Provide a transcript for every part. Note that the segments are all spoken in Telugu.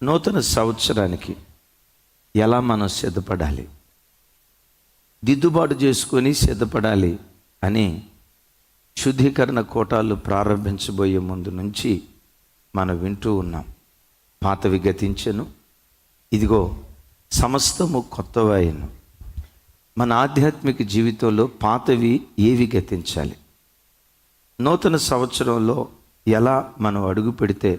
నూతన సంవత్సరానికి ఎలా మనం సిద్ధపడాలి, దిద్దుబాటు చేసుకొని సిద్ధపడాలి అని శుద్ధీకరణ కోటాలు ప్రారంభించబోయే ముందు నుంచి మనం వింటూ ఉన్నాం. పాతవి గతించెను, ఇదిగో సమస్తము కొత్తవాయను. మన ఆధ్యాత్మిక జీవితంలో పాతవి ఏవి గతించాలి, నూతన సంవత్సరంలో ఎలా మనం అడుగు పెడితే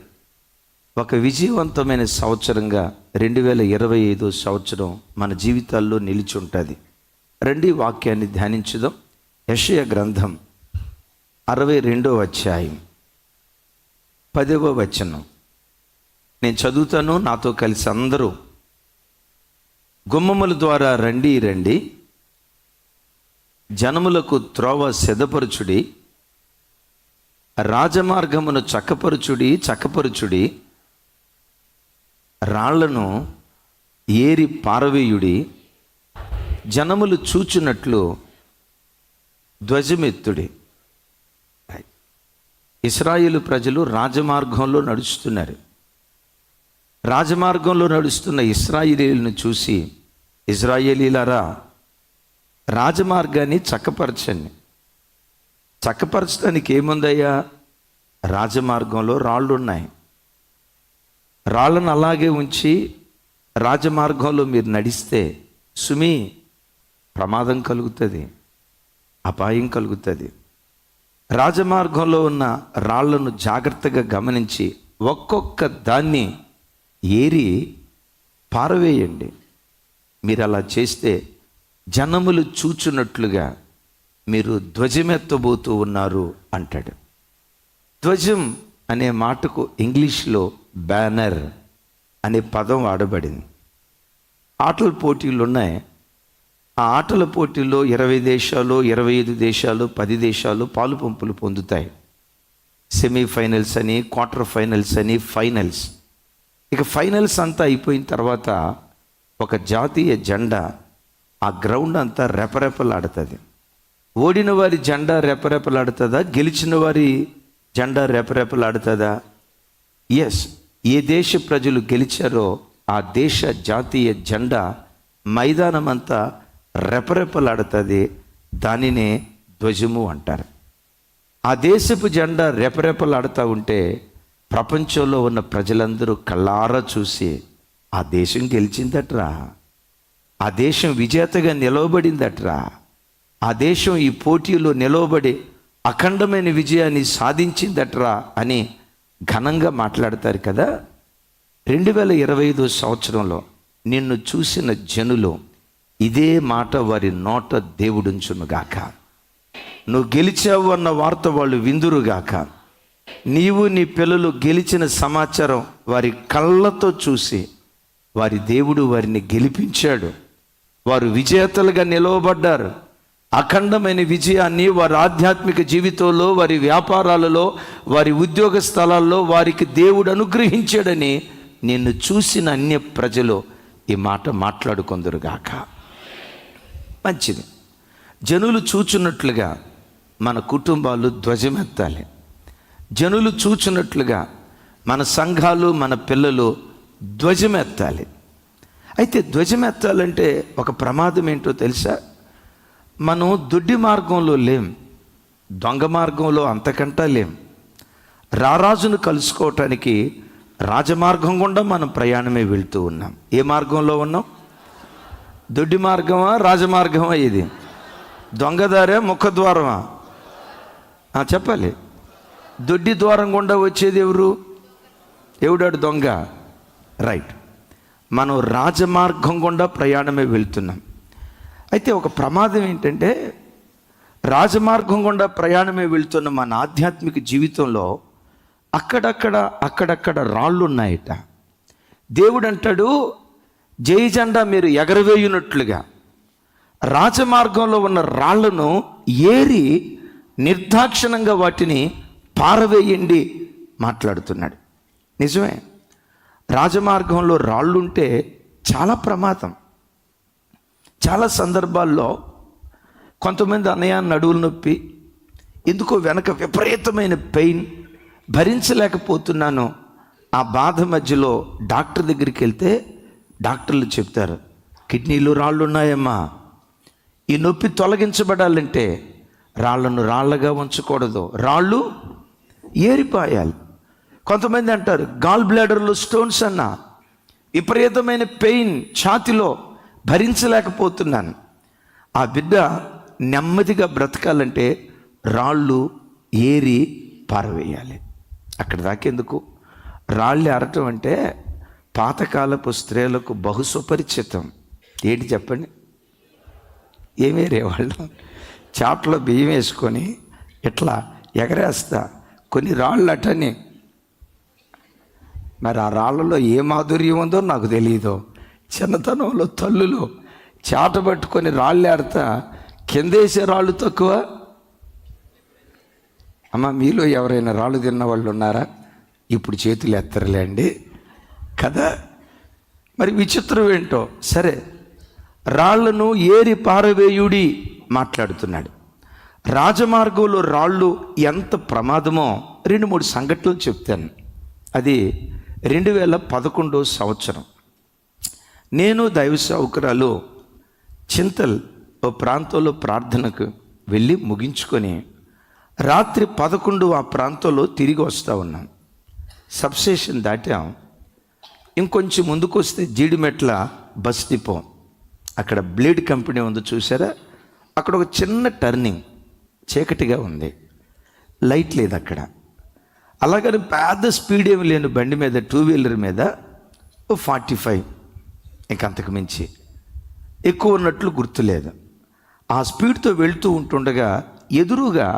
ఒక విజయవంతమైన సంవత్సరంగా 2025 సంవత్సరం మన జీవితాల్లో నిలిచి ఉంటుంది. రండి వాక్యాన్ని ధ్యానించుదాం. యెషయా గ్రంథం 62వ అధ్యాయం 10వ వచనం నేను చదువుతాను. నాతో కలిసి అందరూ. గుమ్మముల ద్వారా రండి రండి, జనములకు త్రోవ సిద్ధపరచుడి, రాజమార్గమును చక్కపరుచుడి, రాళ్లను ఏరి పారవేయుడి, జనములు చూచున్నట్లు ధ్వజమెత్తుడి. ఇశ్రాయేలు ప్రజలు రాజమార్గంలో నడుస్తున్నారు. రాజమార్గంలో నడుస్తున్న ఇశ్రాయేలీలను చూసి, ఇశ్రాయేలీలారా రాజమార్గాన్ని చక్కపరచండి. చక్కపరచడానికి ఏముందయ్యా? రాజమార్గంలో రాళ్ళు ఉన్నాయి. రాళ్ళను అలాగే ఉంచి రాజమార్గంలో మీరు నడిస్తే సుమి ప్రమాదం కలుగుతుంది, అపాయం కలుగుతుంది. రాజమార్గంలో ఉన్న రాళ్లను జాగ్రత్తగా గమనించి ఒక్కొక్క దాన్ని ఏరి పారవేయండి. మీరు అలా చేస్తే జనములు చూచున్నట్లుగా మీరు ధ్వజమెత్తబోతూ ఉన్నారు అంటాడు. ధ్వజం అనే మాటకు ఇంగ్లీష్లో బ్యానర్ అనే పదం వాడబడింది. ఆటల పోటీలు ఉన్నాయి. ఆ ఆటల పోటీల్లో 20 దేశాలు, 25 దేశాలు, 10 దేశాలు పాలు పంపులు పొందుతాయి. సెమీఫైనల్స్ అని, క్వార్టర్ ఫైనల్స్ అని, ఫైనల్స్. ఇక ఫైనల్స్ అంతా అయిపోయిన తర్వాత ఒక జాతీయ జెండా ఆ గ్రౌండ్ అంతా రెపరెపలాడుతుంది. ఓడిన వారి జెండా రెపరెపలాడుతుందా? గెలిచిన వారి జెండా రెపరెపలాడుతుందా? ఎస్. ఏ దేశ ప్రజలు గెలిచారో ఆ దేశ జాతీయ జెండా మైదానం అంతా రెపరెపలాడుతుంది. దానినే ధ్వజము అంటారు. ఆ దేశపు జెండా రెపరెపలాడుతూ ఉంటే ప్రపంచంలో ఉన్న ప్రజలందరూ కళ్ళారా చూసి ఆ దేశం గెలిచిందట్రా, ఆ దేశం విజేతగా నిలవబడిందట్రా, ఆ దేశం ఈ పోటీలో నిలవబడి అఖండమైన విజయాన్ని సాధించిందట్రా అని ఘనంగా మాట్లాడతారు కదా. 2025 సంవత్సరంలో నిన్ను చూసిన జనులు ఇదే మాట వారి నోట దేవుడుంచునుగాక. నువ్వు గెలిచావు అన్న వార్త వాళ్ళు విందురుగాక. నీవు నీ పిల్లలు గెలిచిన సమాచారం వారి కళ్ళతో చూసి వారి దేవుడు వారిని గెలిపించాడు, వారు విజేతలుగా నిలవబడ్డారు. అఖండమైన విజయాన్ని వారి ఆధ్యాత్మిక జీవితంలో, వారి వ్యాపారాలలో, వారి ఉద్యోగ స్థలాల్లో వారికి దేవుడు అనుగ్రహించాడని నిన్ను చూసిన అన్య ప్రజలు ఈ మాట మాట్లాడుకొందురుగాక. మంచిది. జనులు చూచున్నట్లుగా మన కుటుంబాలు ధ్వజమెత్తాలి. జనులు చూచున్నట్లుగా మన సంఘాలు, మన పిల్లలు ధ్వజమెత్తాలి. అయితే ధ్వజమెత్తాలంటే ఒక ప్రమాదం ఏంటో తెలుసా? మనం దొడ్డి మార్గంలో లేం, దొంగ మార్గంలో అంతకంటా లేం. రారాజును కలుసుకోవటానికి రాజమార్గం గుండా మనం ప్రయాణమే వెళ్తూ ఉన్నాం. ఏ మార్గంలో ఉన్నాం? దొడ్డి మార్గమా, రాజమార్గమా? ఇది దొంగదారా, ముఖద్వారమా? చెప్పాలి. దొడ్డి ద్వారం గుండా వచ్చేది ఎవరు? ఎవడాడు? దొంగ. రైట్. మనం రాజమార్గం గుండా ప్రయాణమే వెళ్తున్నాం. అయితే ఒక ప్రమాదం ఏంటంటే, రాజమార్గం గుండా ప్రయాణమే వెళ్తున్న మన ఆధ్యాత్మిక జీవితంలో అక్కడక్కడ రాళ్ళు ఉన్నాయట. దేవుడు అంటాడు, జై జెండా మీరు ఎగరవేయునట్లుగా రాజమార్గంలో ఉన్న రాళ్లను ఏరి నిర్దాక్షిణంగా వాటిని పారవేయండి మాట్లాడుతున్నాడు. నిజమే. రాజమార్గంలో రాళ్ళుంటే చాలా ప్రమాదం. చాలా సందర్భాల్లో కొంతమంది అన్నయ్య నడువులు నొప్పి, ఎందుకో వెనక విపరీతమైన పెయిన్, భరించలేకపోతున్నాను ఆ బాధ మధ్యలో డాక్టర్ దగ్గరికి వెళ్తే డాక్టర్లు చెప్తారు, కిడ్నీలో రాళ్ళు ఉన్నాయమ్మా, ఈ నొప్పి తొలగించబడాలంటే రాళ్లను రాళ్ళగా ఉంచకూడదు, రాళ్ళు ఏరిపాయాలి. కొంతమంది అంటారు గాల్ బ్లాడర్లో స్టోన్స్ అన్నా, విపరీతమైన పెయిన్ ఛాతిలో భరించలేకపోతున్నాను. ఆ బిడ్డ నెమ్మదిగా బ్రతకాలంటే రాళ్ళు ఏరి పారవేయాలి. అక్కడ దాకెందుకు? రాళ్ళు ఏరటం అంటే పాతకాలపు స్త్రీలకు బహు సుపరిచితం. ఏంటి చెప్పండి? ఏమేరేవాళ్ళు? చాట్లో బియ్యం వేసుకొని ఇట్లా ఎగరేస్తా కొన్ని రాళ్ళు అటని. మరి ఆ రాళ్ళలో ఏ మాధుర్యం ఉందో నాకు తెలియదు. చిన్నతనంలో తల్లులు చాట పట్టుకొని రాళ్ళు ఏడతా కిందేసే రాళ్ళు తక్కువ. అమ్మ, మీలో ఎవరైనా రాళ్ళు తిన్న వాళ్ళు ఉన్నారా? ఇప్పుడు చేతులు ఎత్తరలేండి కదా. మరి విచిత్రం ఏంటో. సరే, రాళ్లను ఏరి పారవేయుడి మాట్లాడుతున్నాడు. రాజమార్గంలో రాళ్ళు ఎంత ప్రమాదమో 2-3 సంఘటనలు చెప్తాను. అది 2011 సంవత్సరం. నేను దైవ సేవకురాలు చింతల్ ఓ ప్రాంతంలో ప్రార్థనకు వెళ్ళి ముగించుకొని రాత్రి 11 ఆ ప్రాంతంలో తిరిగి వస్తూ ఉన్నాం. సబ్స్టేషన్ దాటాం. ఇంకొంచెం ముందుకు వస్తే జీడిమెట్ల బస్ డిపో, అక్కడ బ్లేడ్ కంపెనీ ఉంది చూసారా? అక్కడ ఒక చిన్న టర్నింగ్, చీకటిగా ఉంది, లైట్ లేదు అక్కడ. అలాగని పెద్ద స్పీడ్ ఏమి లేని బండి మీద, 2 వీలర్ మీద 45, ఇంకంతకు మించి ఎక్కువ ఉన్నట్లు గుర్తులేదు. ఆ స్పీడ్తో వెళ్తూ ఉంటుండగా ఎదురుగా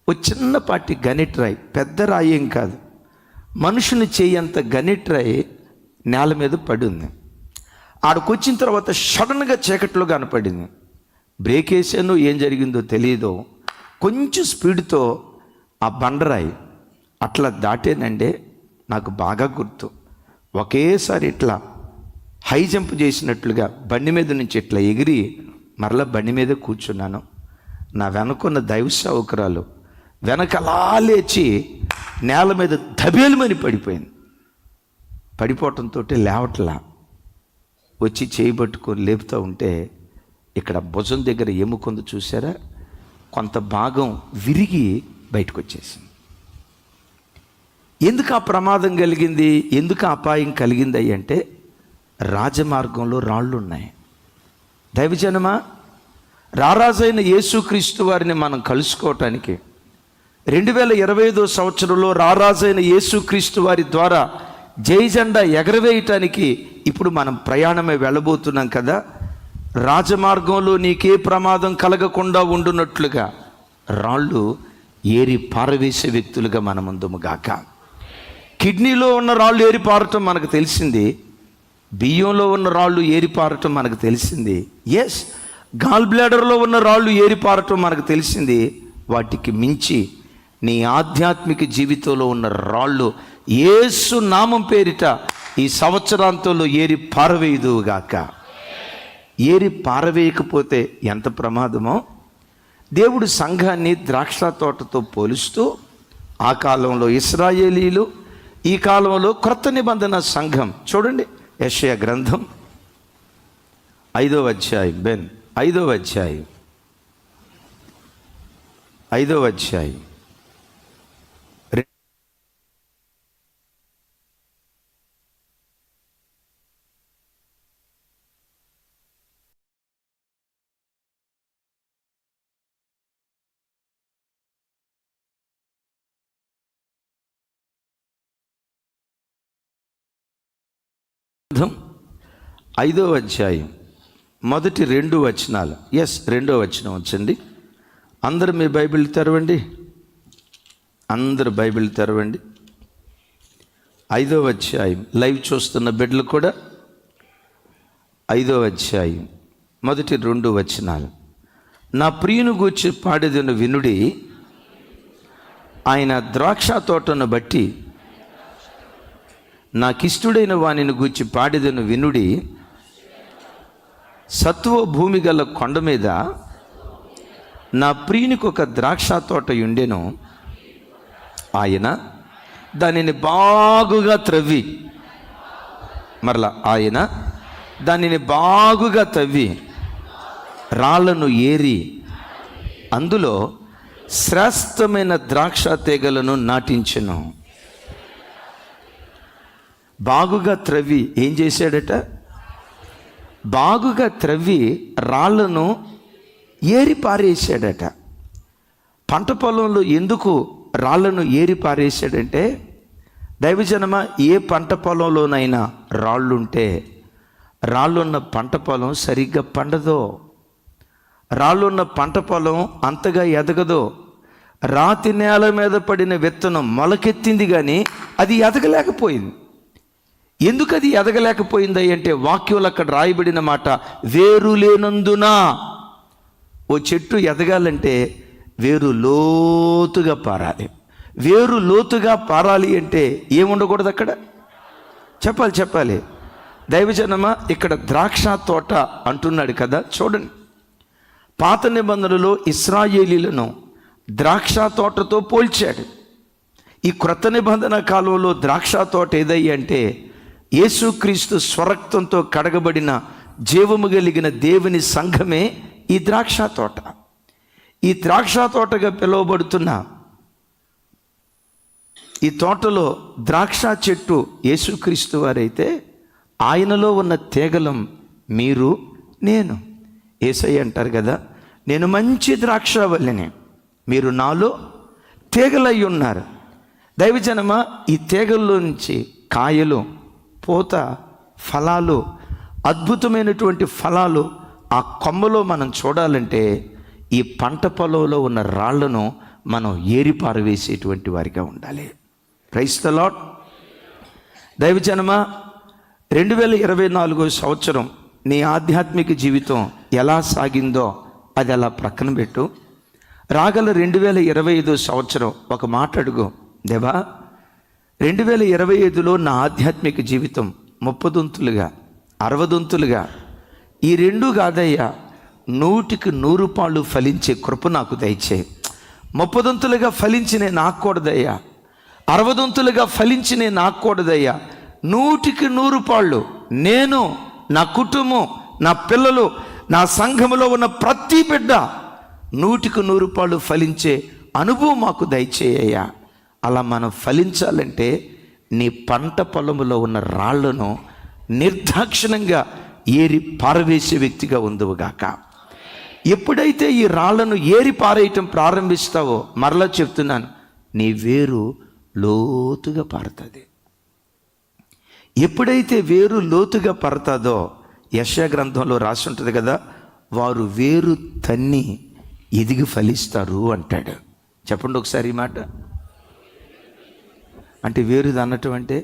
ఓ చిన్నపాటి గనిట్రాయి, పెద్ద రాయి ఏం కాదు, మనుషుని చేయంత గనిట్రాయి నేల మీద పడి ఉంది. ఆడకొచ్చిన తర్వాత సడన్గా చీకట్లో కనపడింది. బ్రేక్ వేసాను, ఏం జరిగిందో తెలియదు. కొంచెం స్పీడ్తో ఆ బండరాయి అట్లా దాటేనంటే నాకు బాగా గుర్తు. ఒకేసారి ఇట్లా హై జంప్ చేసినట్లుగా బండి మీద నుంచి ఇట్లా ఎగిరి మరలా బండి మీద కూర్చున్నాను. నా వెనకున్న దైవ సేవకురాలు వెనకలా లేచి నేల మీద దబేలుమని పడిపోయింది. పడిపోవటంతో లేవట్లా. వచ్చి చేయబట్టుకొని లేపుతూ ఉంటే ఇక్కడ భుజం దగ్గర ఎముకుంది చూసారా, కొంత భాగం విరిగి బయటకు వచ్చేసింది. ఎందుకు ఆ ప్రమాదం కలిగింది, ఎందుకు అపాయం కలిగింది అంటే రాజమార్గంలో రాళ్ళు ఉన్నాయి. దైవజనమా, రారాజైన యేసుక్రీస్తు వారిని మనం కలుసుకోవటానికి 2025 సంవత్సరంలో రారాజైన యేసుక్రీస్తు వారి ద్వారా జై జెండా ఎగరవేయటానికి ఇప్పుడు మనం ప్రయాణమే వెళ్ళబోతున్నాం కదా. రాజమార్గంలో నీకే ప్రమాదం కలగకుండా ఉండునట్లుగా రాళ్ళు ఏరి పారవేసే వ్యక్తులుగా మన ముందుగాక. కిడ్నీలో ఉన్న రాళ్ళు ఏరి పారటం మనకు తెలిసింది, బియ్యంలో ఉన్న రాళ్ళు ఏరి పారటం మనకు తెలిసింది, ఎస్, గాల్ బ్లాడర్లో ఉన్న రాళ్ళు ఏరి పారటం మనకు తెలిసింది. వాటికి మించి నీ ఆధ్యాత్మిక జీవితంలో ఉన్న రాళ్ళు యేసు నామం పేరిట ఈ సంవత్సరాంతంలో ఏరి పారవేయుదువుగాక. ఏరి పారవేయకపోతే ఎంత ప్రమాదమో. దేవుడు సంఘాన్ని ద్రాక్ష తోటతో పోలుస్తూ ఆ కాలంలో ఇశ్రాయేలీలు, ఈ కాలంలో క్రొత్త నిబంధన సంఘం. చూడండి, యెషయా గ్రంథం 5వ అధ్యాయం, 5వ అధ్యాయం 5వ అధ్యాయం గ్రంథం 5వ అధ్యాయం మొదటి 2 వచనాలు. ఎస్, 2వ వచనం వచ్చండి. అందరూ మీ బైబిల్ తెరవండి, అందరూ బైబిల్ తెరవండి. 5వ అధ్యాయం, లైవ్ చూస్తున్న బిడ్డలు కూడా 5వ అధ్యాయం మొదటి 2 వచనాలు. నా ప్రియుని గూర్చి పాడేదను వినుడి, ఆయన ద్రాక్ష తోటను బట్టి నాకిష్టుడైన వానిని గూర్చి పాడేదను వినుడి. సత్వ భూమి గల కొండ మీద నా ప్రియునికి ఒక ద్రాక్ష తోట ఉండెను. ఆయన దానిని బాగుగా త్రవ్వి, మరలా ఆయన దానిని బాగుగా తవ్వి రాళ్లను ఏరి అందులో శ్రేష్టమైన ద్రాక్ష తీగలను నాటించెను. బాగుగా త్రవ్వి ఏం చేశాడట? బాగుగా త్రవ్వి రాళ్లను ఏరి పారేసాడట. పంట పొలంలో ఎందుకు రాళ్లను ఏరి పారేసాడంటే, దైవజనమ, ఏ పంట పొలంలోనైనా రాళ్ళుంటే రాళ్ళున్న పంట పొలం సరిగ్గా పండదో, రాళ్ళున్న పంట పొలం అంతగా ఎదగదో. రాతి నేల మీద పడిన విత్తనం మొలకెత్తింది కానీ అది ఎదగలేకపోయింది. ఎందుకు అది ఎదగలేకపోయింది అంటే, వాక్యంలో అక్కడ రాయబడిన మాట, వేరు లేనందున. ఓ చెట్టు ఎదగాలంటే వేరు లోతుగా పారాలి. వేరు లోతుగా పారాలి అంటే ఏముండకూడదు అక్కడ? చెప్పాలి. దైవజనమా, ఇక్కడ ద్రాక్ష తోట అంటున్నాడు కదా, చూడండి. పాత నిబంధనలో ఇశ్రాయేలీలను ద్రాక్ష తోటతో పోల్చాడు. ఈ క్రొత్త నిబంధన కాలంలో ద్రాక్ష తోట ఏదయ్యి అంటే, యేసుక్రీస్తు స్వరక్తంతో కడగబడిన జీవము కలిగిన దేవుని సంఘమే ఈ ద్రాక్ష తోట. ఈ ద్రాక్ష తోటగా పిలువబడుతున్న ఈ తోటలో ద్రాక్ష చెట్టు యేసుక్రీస్తు వారైతే, ఆయనలో ఉన్న తీగలం మీరు నేను. యేసయ్య అంటారు కదా, నేను మంచి ద్రాక్షవల్లిని, మీరు నాలో తీగలై ఉన్నారు. దైవజనమ, ఈ తీగల్లో నుంచి కాయలు, పూత, ఫలాలు, అద్భుతమైనటువంటి ఫలాలు ఆ కొమ్మలో మనం చూడాలంటే ఈ పంట పొలంలో ఉన్న రాళ్లను మనం ఏరి పారవేసేటువంటి వారిగా ఉండాలి. Praise the lord. దైవజనమ, 2024 సంవత్సరం నీ ఆధ్యాత్మిక జీవితం ఎలా సాగిందో అది అలా ప్రక్కన పెట్టు. రాగల 2025 సంవత్సరం ఒక మాట అడుగు, దేవా 2025లో నా ఆధ్యాత్మిక జీవితం 30 దొంతులుగా 60 దొంతులుగా, ఈ రెండు కాదయ్యా, 100కి 100 పాళ్ళు ఫలించే కృప నాకు దయచేయి. 30 దొంతులుగా ఫలించి నేను ఆకూడదయ్యా, 60 దొంతులుగా ఫలించి నేను ఆకూడదయ్యా. 100కి 100 పాళ్ళు నేను, నా కుటుంబం, నా పిల్లలు, నా సంఘములో ఉన్న ప్రతి బిడ్డ 100కి 100 పాళ్ళు ఫలించే అనుభవం మాకు దయచేయ్యా. అలా మనం ఫలించాలంటే నీ పంట పొలములో ఉన్న రాళ్లను నిర్దాక్షిణంగా ఏరి పారవేసే వ్యక్తిగా ఉందువుగాక. ఎప్పుడైతే ఈ రాళ్లను ఏరి పారేయటం ప్రారంభిస్తావో, మరలా చెప్తున్నాను, నీ వేరు లోతుగా పారుతుంది. ఎప్పుడైతే వేరు లోతుగా పడతాదో, యెషయా గ్రంథంలో రాసి ఉంటుంది కదా, వారు వేరు తన్ని ఎదిగి ఫలిస్తారు అంటాడు. చెప్పండి ఒకసారి ఈ మాట. అంటే వేరు దన్నటం అంటే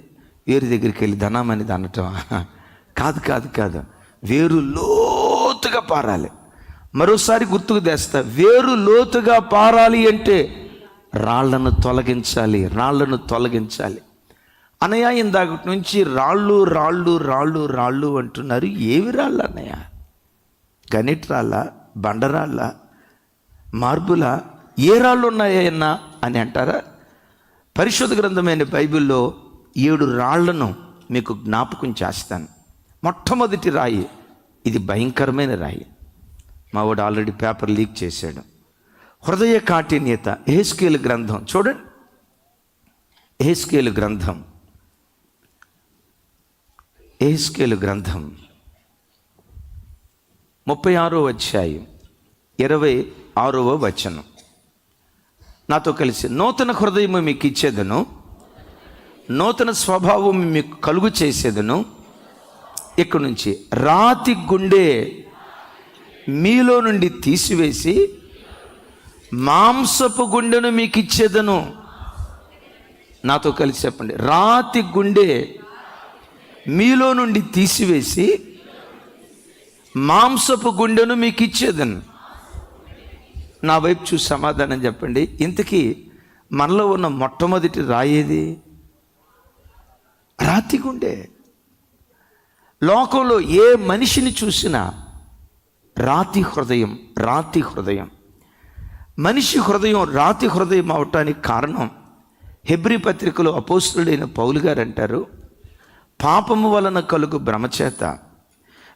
వేరు దగ్గరికి వెళ్ళి ధనమని దన్నటం కాదు. వేరు లోతుగా పారాలి. మరోసారి గుర్తుకు తెస్తా, వేరు లోతుగా పారాలి అంటే రాళ్లను తొలగించాలి. అన్నయ్య, ఇందాక నుంచి రాళ్ళు అంటున్నారు. ఏవి రాళ్ళు అన్నయ్య? గనిట్ రాళ్ళ, బండరాళ్ళ, మార్బుల, ఏ రాళ్ళు ఉన్నాయన్నా అని అంటారా? పరిశుద్ధ గ్రంథమైన బైబిల్లో 7 రాళ్లను మీకు జ్ఞాపకం చేస్తాను. మొట్టమొదటి రాయి, ఇది భయంకరమైన రాయి. మా వాడు ఆల్రెడీ పేపర్ లీక్ చేశాడు. హృదయ కాఠిన్యత. యెహెజ్కేలు గ్రంథం చూడండి. యెహెజ్కేలు గ్రంథం 36వ అధ్యాయం 26వ వచనం. నాతో కలిసి, నూతన హృదయము మీకు ఇచ్చేదను, నూతన స్వభావం మీకు కలుగు చేసేదను. ఇక్కడ నుంచి, రాతి గుండె మీలో నుండి తీసివేసి మాంసపు గుండెను మీకు ఇచ్చేదను. నాతో కలిసి చెప్పండి, రాతి గుండె మీలో నుండి తీసివేసి మాంసపు గుండెను మీకు ఇచ్చేదను. నా వైపు చూసి సమాధానం చెప్పండి. ఇంతకీ మనలో ఉన్న మొట్టమొదటి రాయేది? రాతి గుండె. లోకంలో ఏ మనిషిని చూసినా రాతి హృదయం. మనిషి హృదయం రాతి హృదయం అవటానికి కారణం హెబ్రీ పత్రికలో అపోస్తులుడైన పౌలు గారు అంటారు, పాపము వలన కలుగు భ్రమచేత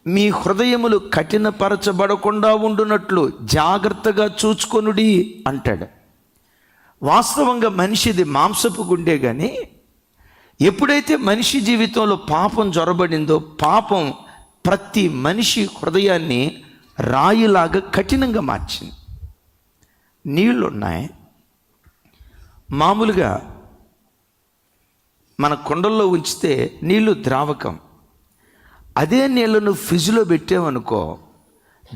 మీ హృదయములు కఠినపరచబడకుండా ఉండునట్లు జాగ్రత్తగా చూచుకొనుడి అంటాడు. వాస్తవంగా మనిషిది మాంసపు గుండె, కానీ ఎప్పుడైతే మనిషి జీవితంలో పాపం జొరబడిందో, పాపం ప్రతి మనిషి హృదయాన్ని రాయిలాగా కఠినంగా మార్చింది. నీళ్లున్నాయి, మామూలుగా మన కుండల్లో ఉంచితే నీళ్లు ద్రావకం. అదే నీళ్లను ఫ్రిడ్జ్లో పెట్టామనుకో,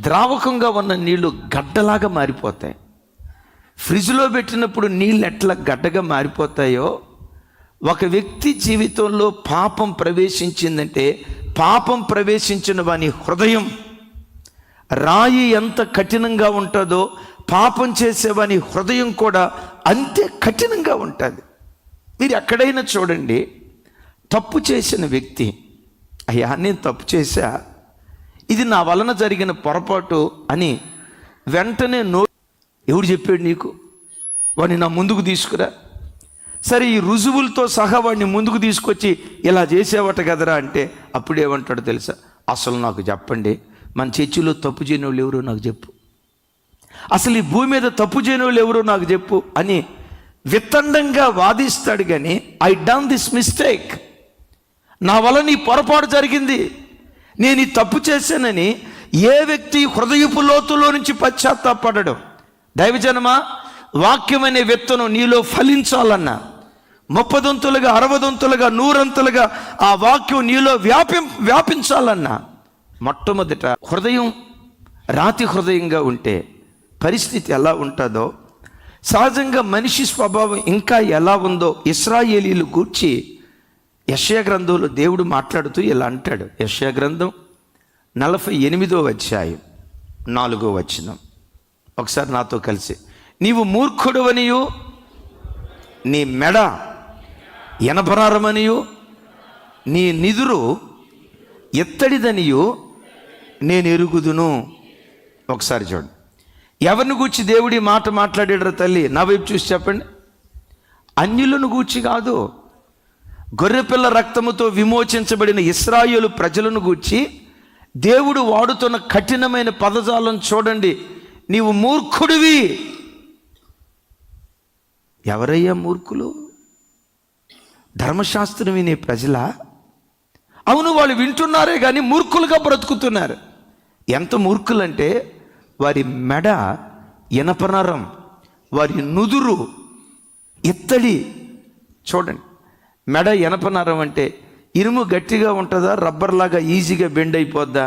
ద్రావకంగా ఉన్న నీళ్లు గడ్డలాగా మారిపోతాయి. ఫ్రిడ్జ్లో పెట్టినప్పుడు నీళ్ళు ఎట్లా గడ్డగా మారిపోతాయో, ఒక వ్యక్తి జీవితంలో పాపం ప్రవేశించిందంటే, పాపం ప్రవేశించిన వాని హృదయం రాయి ఎంత కఠినంగా ఉంటుందో, పాపం చేసేవాని హృదయం కూడా అంతే కఠినంగా ఉంటుంది. మీరు ఎక్కడైనా చూడండి, తప్పు చేసిన వ్యక్తి, అయ్యా నేను తప్పు చేశా, ఇది నా వలన జరిగిన పొరపాటు అని వెంటనే ఎవడు చెప్పాడు నీకు? వాడిని నా ముందుకు తీసుకురా. సరే, ఈ రుజువులతో సహా వాడిని ముందుకు తీసుకొచ్చి ఇలా చేసేవట కదరా అంటే అప్పుడేమంటాడు తెలుసా? అసలు నాకు చెప్పండి, మన చర్చిలో తప్పు చేయని వాళ్ళు ఎవరో నాకు చెప్పు, అసలు ఈ భూమి మీద తప్పు చేయని వాళ్ళు ఎవరో నాకు చెప్పు అని వితండంగా వాదిస్తాడు. కానీ ఐ డన్ దిస్ మిస్టేక్, నా వల్ల నీ పొరపాటు జరిగింది, నేను ఈ తప్పు చేశానని ఏ వ్యక్తి హృదయపు లోతులో నుంచి పశ్చాత్తాపడడు. దైవజనమా, వాక్యం అనే విత్తనం నీలో ఫలించాలన్నా, 30 60 100 ఆ వాక్యం నీలో వ్యాపించాలన్నా, మొట్టమొదట హృదయం రాతి హృదయంగా ఉంటే పరిస్థితి ఎలా ఉంటుందో, సహజంగా మనిషి స్వభావం ఇంకా ఎలా ఉందో ఇశ్రాయేలీలు గూర్చి యెషయా గ్రంథంలో దేవుడు మాట్లాడుతూ ఇలా అంటాడు. యెషయా గ్రంథం 48వ అధ్యాయం 4వ వచనం. ఒకసారి నాతో కలిసి, నీవు మూర్ఖుడవనియు నీ మెడ ఎనపరారమనియు నీ నిదురు ఎత్తడిదనియు నేను ఎరుగుదును. ఒకసారి చూడండి, ఎవరిని గూర్చి దేవుడి మాట మాట్లాడాడు తల్లి? నా వైపు చూసి చెప్పండి. అన్యులను గూర్చి కాదు, గొర్రెపిల్ల రక్తముతో విమోచించబడిన ఇశ్రాయేలు ప్రజలను గూర్చి దేవుడు వాడుతున్న కఠినమైన పదజాలం చూడండి. నీవు మూర్ఖుడివి. ఎవరయ్యా మూర్ఖులు? ధర్మశాస్త్రం వినే ప్రజలా? అవును, వాళ్ళు వింటున్నారే కానీ మూర్ఖులుగా బ్రతుకుతున్నారు. ఎంత మూర్ఖులంటే, వారి మెడ ఎనపనరం, వారి నుదురు ఎత్తడి. చూడండి, మెడ ఎనపనరం అంటే ఇనుము గట్టిగా ఉంటుందా, రబ్బర్ లాగా ఈజీగా బెండ్ అయిపోద్దా?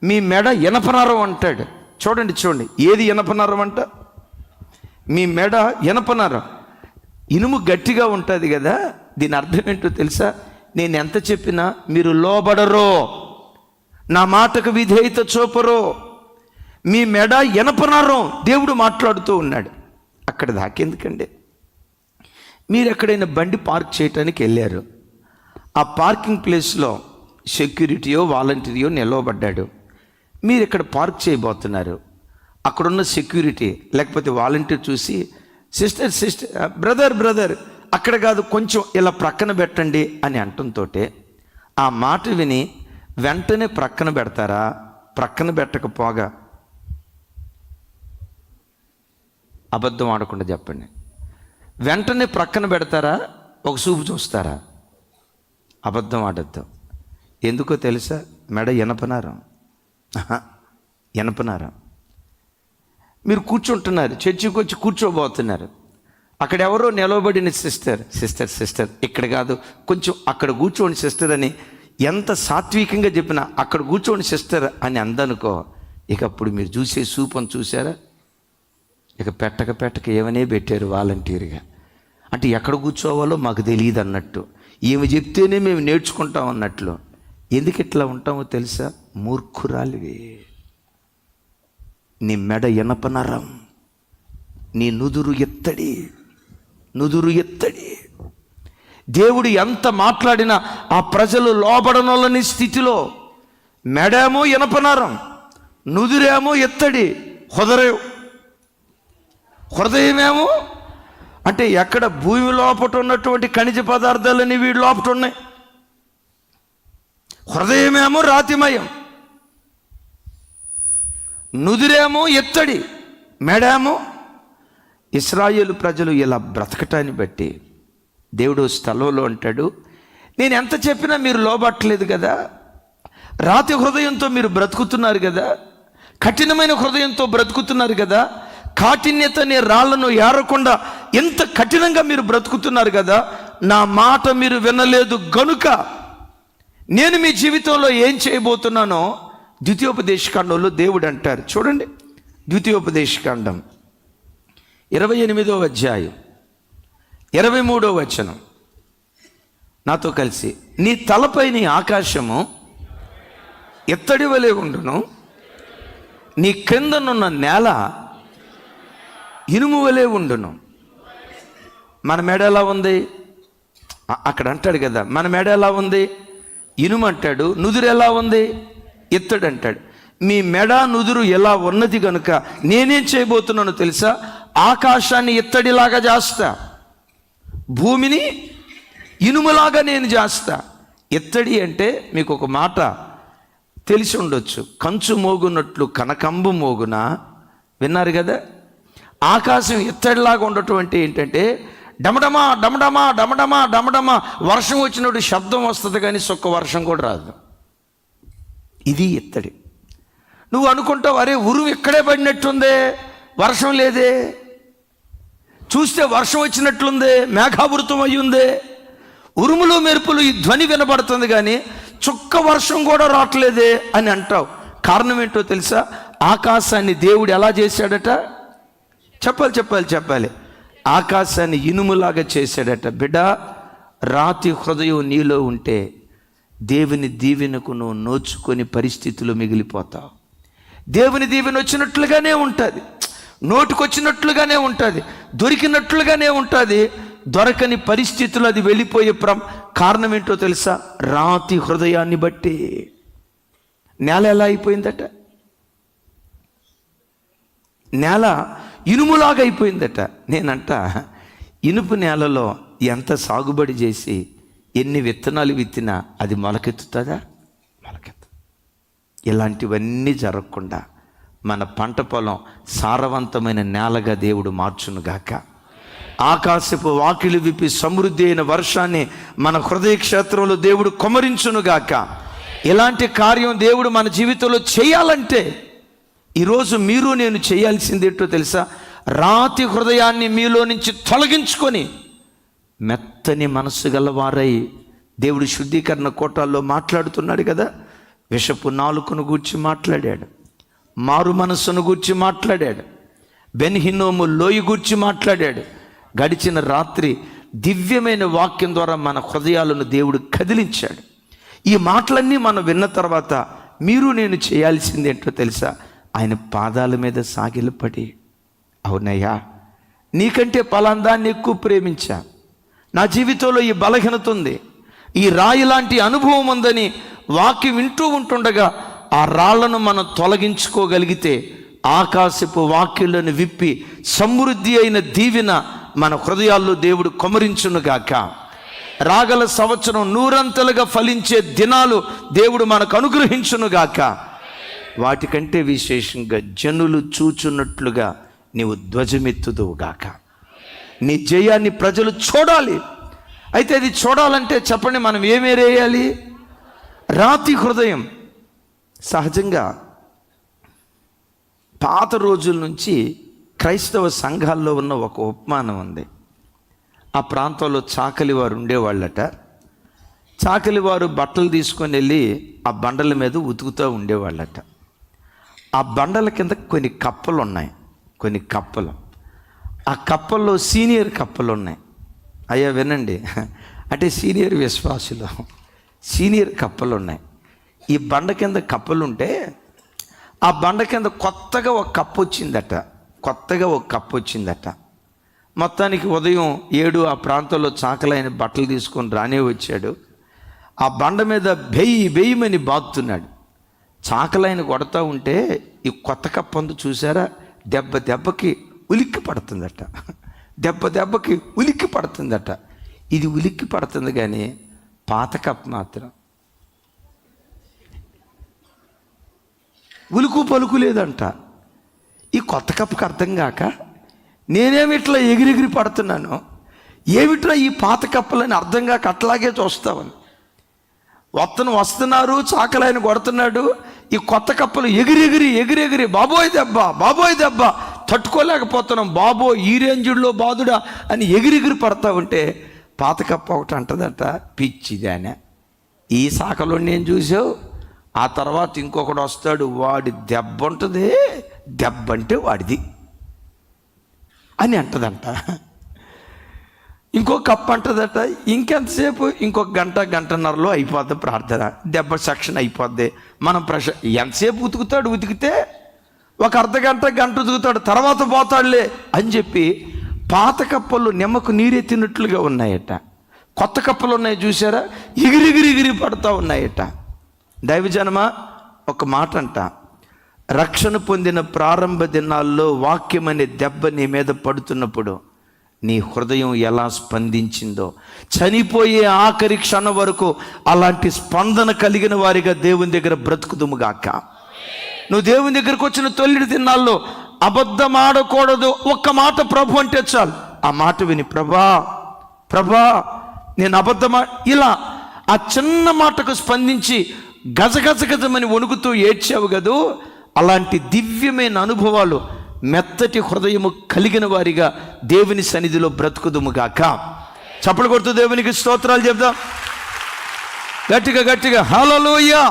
మీ మెడ ఎనపనరం అంటాడు. చూడండి, ఏది ఎనపనరం అంట? మీ మెడ ఎనపనరం. ఇనుము గట్టిగా ఉంటుంది కదా, దీని అర్థం ఏంటో తెలుసా? నేను ఎంత చెప్పినా మీరు లోబడరో, నా మాటకు విధేయత చూపరో, మీ మెడ ఎనపనరం. దేవుడు మాట్లాడుతూ ఉన్నాడు. అక్కడ దాకెందుకండి? మీరు ఎక్కడైనా బండి పార్క్ చేయడానికి వెళ్ళారు, ఆ పార్కింగ్ ప్లేస్లో సెక్యూరిటీయో వాలంటీరియో నిలవబడ్డాడు. మీరు ఇక్కడ పార్క్ చేయబోతున్నారు. అక్కడున్న సెక్యూరిటీ లేకపోతే వాలంటీర్ చూసి, సిస్టర్ బ్రదర్ అక్కడ కాదు, కొంచెం ఇలా ప్రక్కన పెట్టండి అని అంటంతో ఆ మాట విని వెంటనే ప్రక్కన పెడతారా? ప్రక్కన పెట్టకపోగా, అబద్ధం ఆడకుండా చెప్పండి, వెంటనే ప్రక్కన పెడతారా? ఒక చూపు చూస్తారా? అబద్ధం ఆడద్దు. ఎందుకో తెలుసా? మెడ ఎనపనారం. మీరు కూర్చుంటున్నారు, చర్చికి వచ్చి కూర్చోబోతున్నారు. అక్కడ ఎవరో నిలవబడిన సిస్టర్ ఇక్కడ కాదు, కొంచెం అక్కడ కూర్చోండి సిస్టర్ అని ఎంత సాత్వికంగా చెప్పినా, అక్కడ కూర్చోండి సిస్టర్ అని అందనుకో, ఇక అప్పుడు మీరు చూసే సూపం చూసారా? ఇక పెట్టక ఏమనే పెట్టారు వాలంటీర్గా. అంటే ఎక్కడ కూర్చోవాలో మాకు తెలియదు అన్నట్టు, ఏమి చెప్తేనే మేము నేర్చుకుంటాం అన్నట్లు. ఎందుకు ఇట్లా ఉంటామో తెలుసా? మూర్ఖురాలివి. నీ మెడ ఎనపనరం, నీ నుదురు ఎత్తడి. దేవుడు ఎంత మాట్లాడినా ఆ ప్రజలు లోబడనోళ్ళని స్థితిలో మెడేమో ఎనపనరం, నుదురేమో ఎత్తడి, హృదయమేమో అంటే ఎక్కడ భూమి లోపట ఉన్నటువంటి ఖనిజ పదార్థాలన్నీ వీడి లోపట ఉన్నాయి. హృదయమేమో రాతిమయం, నుదిరేమో ఎత్తడి, మెడేమో. ఇశ్రాయేలు ప్రజలు ఇలా బ్రతకటాన్ని బట్టి దేవుడు స్థలంలో అంటాడు, నేను ఎంత చెప్పినా మీరు లోబట్టలేదు కదా, రాతి హృదయంతో మీరు బ్రతుకుతున్నారు కదా, కఠినమైన హృదయంతో బ్రతుకుతున్నారు కదా, కాఠిన్యత అనే రాళ్లను ఏరకుండా ఎంత కఠినంగా మీరు బ్రతుకుతున్నారు కదా, నా మాట మీరు వినలేదు గనుక నేను మీ జీవితంలో ఏం చేయబోతున్నానో ద్వితీయోపదేశకాండంలో దేవుడు అంటారు. చూడండి, ద్వితీయోపదేశకాండం 28వ అధ్యాయం 23వ వచనం. నాతో కలిసి, నీ తలపైని ఆకాశము ఎత్తడి వలె ఉండును, నీ క్రిందనున్న నేల ఇనుము వలె ఉండును. మన మెడ ఎలా ఉంది? అక్కడ అంటాడు కదా, మన మెడ ఎలా ఉంది? ఇనుము అంటాడు. నుదురు ఎలా ఉంది? ఎత్తడు అంటాడు. మీ మెడ నుదురు ఎలా ఉన్నది కనుక నేనేం చేయబోతున్నానో తెలుసా? ఆకాశాన్ని ఎత్తడిలాగా చేస్తా, భూమిని ఇనుములాగా నేను చేస్తా. ఎత్తడి అంటే మీకు ఒక మాట తెలిసి ఉండొచ్చు, కంచు మోగునట్లు కనకంబు మోగున. విన్నారు కదా? ఆకాశం ఎత్తడిలాగా ఉండటం అంటే ఏంటంటే డమడమా డమడమా డమడమా డమడమా వర్షం వచ్చినప్పుడు శబ్దం వస్తుంది కానీ సొక్క వర్షం కూడా రాదు. ఇది ఎత్తడి. నువ్వు అనుకుంటావు, అరే ఉరుము ఇక్కడే పడినట్టుందే, వర్షం లేదే, చూస్తే వర్షం వచ్చినట్లుందే, మేఘావృతం అయ్యుందే, ఉరుములు మెరుపులు ఈ ధ్వని వినబడుతుంది కానీ చుక్క వర్షం కూడా రావట్లేదే అని అంటావు. కారణం ఏంటో తెలుసా? ఆకాశాన్ని దేవుడు ఎలా చేశాడట? చెప్పాలి. ఆకాశాన్ని ఇనుములాగా చేశాడట. బిడ్డ, రాతి హృదయం నీలో ఉంటే దేవుని దీవెనకు నువ్వు నోచుకొని పరిస్థితులు మిగిలిపోతావు. దేవుని దీవెన వచ్చినట్లుగానే ఉంటుంది, నోటుకొచ్చినట్లుగానే ఉంటుంది, దొరికినట్లుగానే ఉంటుంది. దొరకని పరిస్థితులు అది వెళ్ళిపోయే కారణం ఏంటో తెలుసా? రాతి హృదయాన్ని బట్టి. నేల ఎలా అయిపోయిందట? నేల ఇనుములాగా అయిపోయిందట. నేనంట, ఇనుపు నేలలో ఎంత సాగుబడి చేసి ఎన్ని విత్తనాలు విత్తినా అది మొలకెత్తుతుందా? మొలకెత్తు. ఇలాంటివన్నీ జరగకుండా మన పంట పొలం సారవంతమైన నేలగా దేవుడు మార్చునుగాక. ఆకాశపు వాకిలి విప్పి సమృద్ధి అయిన వర్షాన్ని మన హృదయ క్షేత్రంలో దేవుడు కుమ్మరించునుగాక. ఇలాంటి కార్యం దేవుడు మన జీవితంలో చేయాలంటే ఈరోజు మీరు నేను చేయాల్సింది ఏంటో తెలుసా? రాతి హృదయాన్ని మీలో నుంచి తొలగించుకొని మెత్తని మనస్సు గలవారై, దేవుడు శుద్ధీకరణ కోటాల్లో మాట్లాడుతున్నాడు కదా, విషపు నాలుకను గూర్చి మాట్లాడాడు, మారు మనస్సును గూర్చి మాట్లాడాడు, బెన్ హిన్నోము లోయ గూర్చి మాట్లాడాడు. గడిచిన రాత్రి దివ్యమైన వాక్యం ద్వారా మన హృదయాలను దేవుడు కదిలించాడు. ఈ మాటలన్నీ మనం విన్న తర్వాత మీరు నేను చేయాల్సింది ఏంటో తెలుసా? ఆయన పాదాల మీద సాగిలపడి, అవునయ్యా, నీకంటే పలాందాన్ని ఎక్కువ ప్రేమించా, నా జీవితంలో ఈ బలహీనత ఉంది, ఈ రాయి లాంటి అనుభవం ఉందని వాక్యం వింటూ ఉంటుండగా ఆ రాళ్లను మనం తొలగించుకోగలిగితే ఆకాశపు వాక్యులను విప్పి సమృద్ధి అయిన దీవెన మన హృదయాల్లో దేవుడు కుమ్మరించునుగాక. రాగల సంవత్సరం నూరంతలుగా ఫలించే దినాలు దేవుడు మనకు అనుగ్రహించునుగాక. వాటికంటే విశేషంగా జనులు చూచున్నట్లుగా నీవు ధ్వజమెత్తుదువుగాక. నీ జయాన్ని ప్రజలు చూడాలి. అయితే అది చూడాలంటే చెప్పండి, మనం ఏమేరేయాలి? రాతి హృదయం. సహజంగా పాత రోజుల నుంచి క్రైస్తవ సంఘాల్లో ఉన్న ఒక ఉపమానం ఉంది. ఆ ప్రాంతంలో చాకలి వారు ఉండేవాళ్ళట. చాకలి వారు బట్టలు తీసుకొని వెళ్ళి ఆ బండల మీద ఉతుకుతూ ఉండేవాళ్ళట. ఆ బండల కింద కొన్ని కప్పలు ఉన్నాయి, కొన్ని కప్పలు. ఆ కప్పల్లో సీనియర్ కప్పలు ఉన్నాయి. అయ్యా వినండి, అంటే సీనియర్ విశ్వాసులు, సీనియర్ కప్పలు ఉన్నాయి. ఈ బండ కింద కప్పలు ఉంటే ఆ బండ కింద కొత్తగా ఒక కప్పు వచ్చిందట. మొత్తానికి ఉదయం 7 ఆ ప్రాంతంలో చాకలైన బట్టలు తీసుకొని రానే వచ్చాడు. ఆ బండ మీద బెయ్యమని బాగుతున్నాడు. చాకలైన కొడతా ఉంటే ఈ కొత్త కప్పందు చూసారా, దెబ్బకి ఉలిక్కి పడుతుందట. దెబ్బకి ఉలిక్కి పడుతుందట. ఇది ఉలిక్కి పడుతుంది కానీ పాత కప్పు మాత్రం ఉలుకు పలుకు లేదంట. ఈ కొత్త కప్పుకి అర్థం కాక నేనేమిట్లా ఎగిరెగిరి పడుతున్నాను, ఏమిట్లా ఈ పాత కప్పులని అర్థం కాక అట్లాగే చూస్తామని. వస్తున్నారు, చాకలాయన కొడుతున్నాడు, ఈ కొత్త కప్పలు ఎగిరెగిరి బాబోయ్ దెబ్బ తట్టుకోలేకపోతున్నాం, బాబో ఈ రేంజుల్లో బాదుడా అని ఎగిరెగిరి పడతా ఉంటే పాత కప్ప ఒకటి అంటదట, పిచ్చిదానే ఈ శాఖలో నేను చూసావు, ఆ తర్వాత ఇంకొకడు వస్తాడు, వాడి దెబ్బ ఉంటుంది, దెబ్బ అంటే వాడిది అని అంటదంట. ఇంకో కప్పు అంటదట, ఇంకెంతసేపు, ఇంకొక గంటన్నరలో అయిపోద్ది ప్రార్థన, దెబ్బ సెక్షన్ అయిపోద్ది. మనం ఎంతసేపు ఉతికితే ఒక అర్ధగంట ఉతుకుతాడు, తర్వాత పోతాడులే అని చెప్పి పాత కప్పలు నిమ్మకు నీరెత్తినట్లుగా ఉన్నాయట. కొత్త కప్పలు ఉన్నాయి చూసారా, ఎగిరి పడుతూ ఉన్నాయట. దైవజనమా, ఒక మాట అంట, రక్షణ పొందిన ప్రారంభ దినాల్లో వాక్యం అనే దెబ్బ నీ మీద పడుతున్నప్పుడు నీ హృదయం ఎలా స్పందించిందో, చనిపోయే ఆఖరి క్షణం వరకు అలాంటి స్పందన కలిగిన వారిగా దేవుని దగ్గర బ్రతుకుదుముగాక. నువ్వు దేవుని దగ్గరకు వచ్చిన తొలి దినాల్లో అబద్ధం ఆడకూడదు. ఒక్క మాట ప్రభు అంటే చాలు, ఆ మాట విని ప్రభా నేను అబద్ధమా, ఇలా ఆ చిన్న మాటకు స్పందించి గజమని వణుకుతూ ఏడ్చావు కదూ, అలాంటి దివ్యమైన అనుభవాలు మెత్తటి హృదయము కలిగిన వారిగా దేవుని సన్నిధిలో బ్రతుకుదుముగాక. చప్పలు కొడుతూ దేవునికి స్తోత్రాలు చెప్దాం గట్టిగా హల్లెలూయా.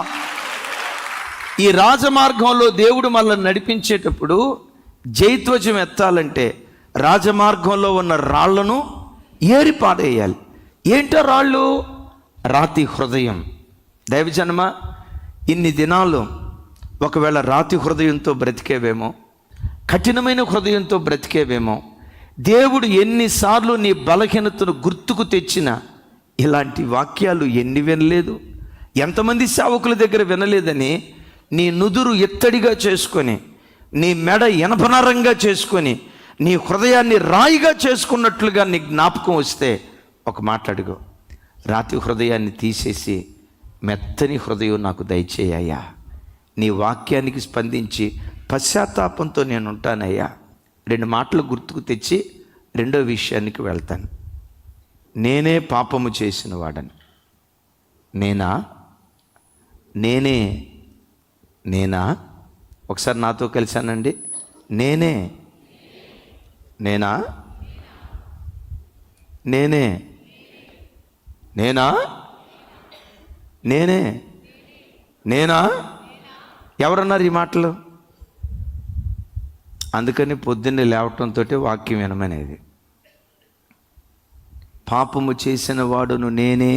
ఈ రాజమార్గంలో దేవుడు మనల్ని నడిపించేటప్పుడు జైత్వజం ఎత్తాలంటే రాజమార్గంలో ఉన్న రాళ్లను ఏరి పాడేయాలి. ఏంటో రాళ్ళు? రాతి హృదయం. దైవజనమ, ఇన్ని దినాలు ఒకవేళ రాతి హృదయంతో బ్రతికేవేమో, కఠినమైన హృదయంతో బ్రతికేవేమో, దేవుడు ఎన్నిసార్లు నీ బలహీనతను గుర్తుకు తెచ్చినా ఇలాంటి వాక్యాలు ఎన్ని వినలేదు, ఎంతమంది సేవకుల దగ్గర వినలేదని నీ నుదురు ఎత్తడిగా చేసుకొని, నీ మెడ ఎనపనరంగా చేసుకొని, నీ హృదయాన్ని రాయిగా చేసుకున్నట్లుగా నీ జ్ఞాపకం వస్తే ఒక మాట అడుగు, రాతి హృదయాన్ని తీసేసి మెత్తని హృదయం నాకు దయచేయ్యా, నీ వాక్యానికి స్పందించి పశ్చాత్తాపంతో నేను ఉంటానయ్యా. 2 మాటలు గుర్తుకు తెచ్చి రెండో విషయానికి వెళ్తాను. నేనే పాపము చేసిన వాడని. నేనా ఒకసారి నాతో కలిసానండి. నేనా ఎవరన్నారు ఈ మాటలు? అందుకని పొద్దున్నే లేవటంతో వాక్యం వినమనేది. పాపము చేసిన వాడును నేనే,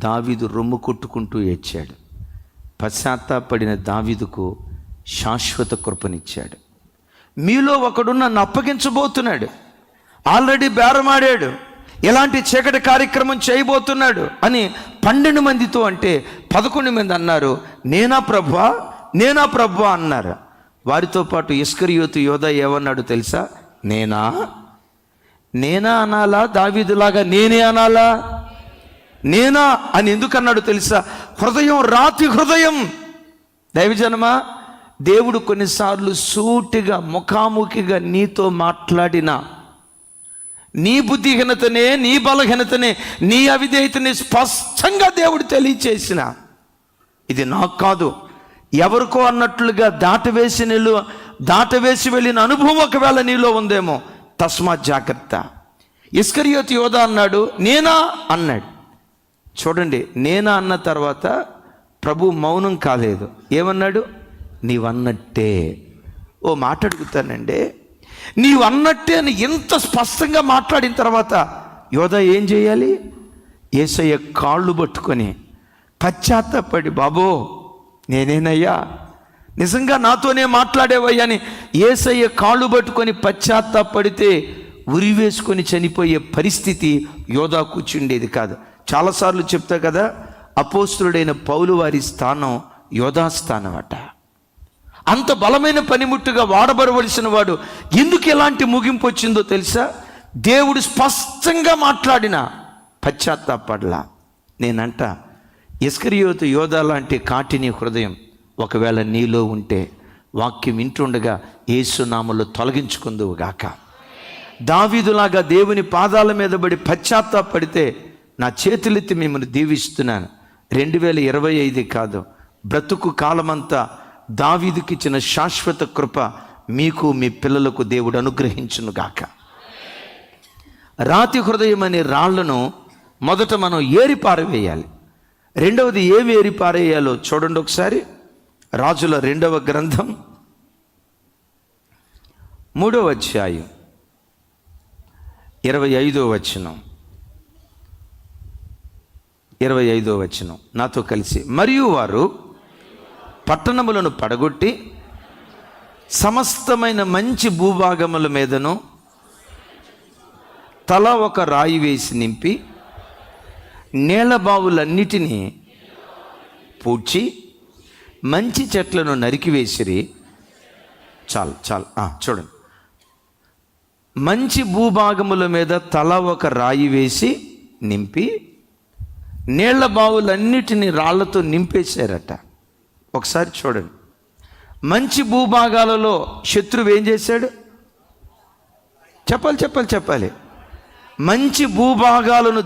దావీదు రొమ్ము కొట్టుకుంటూ ఏడ్చాడు. పశ్చాత్తాపడిన దావీదుకు శాశ్వత కృపనిచ్చాడు. మీలో ఒకడు నన్ను అప్పగించబోతున్నాడు, ఆల్రెడీ బేరమాడాడు, ఇలాంటి చీకటి కార్యక్రమం చేయబోతున్నాడు అని 12 మందితో అంటే 11 మంది అన్నారు, నేనా ప్రభువా అన్నారు. వారితో పాటు ఇస్కరియోతు యోధా ఏమన్నాడు తెలుసా? నేనా అనాలా, దావీదులాగా నేనే అనాలా? నేనా అని ఎందుకన్నాడు తెలుసా? హృదయం రాతి హృదయం. దైవజనమా, దేవుడు కొన్నిసార్లు సూటిగా ముఖాముఖిగా నీతో మాట్లాడిన నీ బుద్ధిహీనతనే, నీ బలహీనతనే, నీ అవిధేయతని స్పష్టంగా దేవుడు తెలియచేసిన, ఇది నాకు కాదు ఎవరికో అన్నట్లుగా దాటవేసి వెళ్ళిన అనుభవం ఒకవేళ నీలో ఉందేమో, తస్మాత్ జాగ్రత్త. ఇస్కరియోతు యోధా అన్నాడు, నేనా అన్నాడు. చూడండి, నేనా అన్న తర్వాత ప్రభు మౌనం కాలేదు. ఏమన్నాడు? నీవన్నట్టే. ఓ మాట అడుగుతానండి, నీవన్నట్టే అని ఎంత స్పష్టంగా మాట్లాడిన తర్వాత యోధా ఏం చేయాలి? యేసయ్య కాళ్ళు పట్టుకొని పశ్చాత్తాపడి, బాబో నేనేనయ్యా, నిజంగా నాతోనే మాట్లాడేవయ్యా అని యేసయ్య కాళ్ళు పట్టుకొని పశ్చాత్తాపడితే ఉరివేసుకొని చనిపోయే పరిస్థితి యోధా కూర్చుండేది కాదు. చాలాసార్లు చెప్తా కదా, అపోస్తులుడైన పౌలు వారి స్థానం యోధా స్థానం అట. అంత బలమైన పనిముట్టుగా వాడబడవలసిన వాడు ఎందుకు ఎలాంటి ముగింపు వచ్చిందో తెలుసా? దేవుడు స్పష్టంగా మాట్లాడిన పశ్చాత్తాపడలా. నేనంట ఇస్కరియోతు యోధా లాంటి కాటిని హృదయం ఒకవేళ నీలో ఉంటే వాక్యం వింటుండగా యేసునామములో తొలగించుకుందువుగాక. దావీదులాగా దేవుని పాదాల మీద పడి పశ్చాత్తాపడితే నా చేతులెత్తి మిమ్మల్ని దీవిస్తున్నాను. 2025 కాదు, బ్రతుకు కాలమంతా దావీదుకి ఇచ్చిన శాశ్వత కృప మీకు మీ పిల్లలకు దేవుడు అనుగ్రహించునుగాక. రాతి హృదయం అనే రాళ్లను మొదట మనం ఏరి పారవేయాలి. రెండవది ఏమి ఏరి పారేయాలో చూడండి ఒకసారి. రాజుల 2వ గ్రంథం 3వ అధ్యాయం 25వ వచనం. 25వ వచనం నాతో కలిసి. మరియు వారు పట్టణములను పడగొట్టి సమస్తమైన మంచి భూభాగముల మీదను తల ఒక రాయి వేసి నింపి నీళ్ల బావులన్నిటినీ పూడ్చి మంచి చెట్లను నరికివేసిరి. చాలు చూడండి. మంచి భూభాగముల మీద తల ఒక రాయి వేసి నింపి నీళ్ల బావులన్నిటినీ రాళ్లతో నింపేశారట. ఒకసారి చూడండి. మంచి భూభాగాలలో శత్రువు ఏం చేశాడు? చెప్పాలి. మంచి భూభాగాలను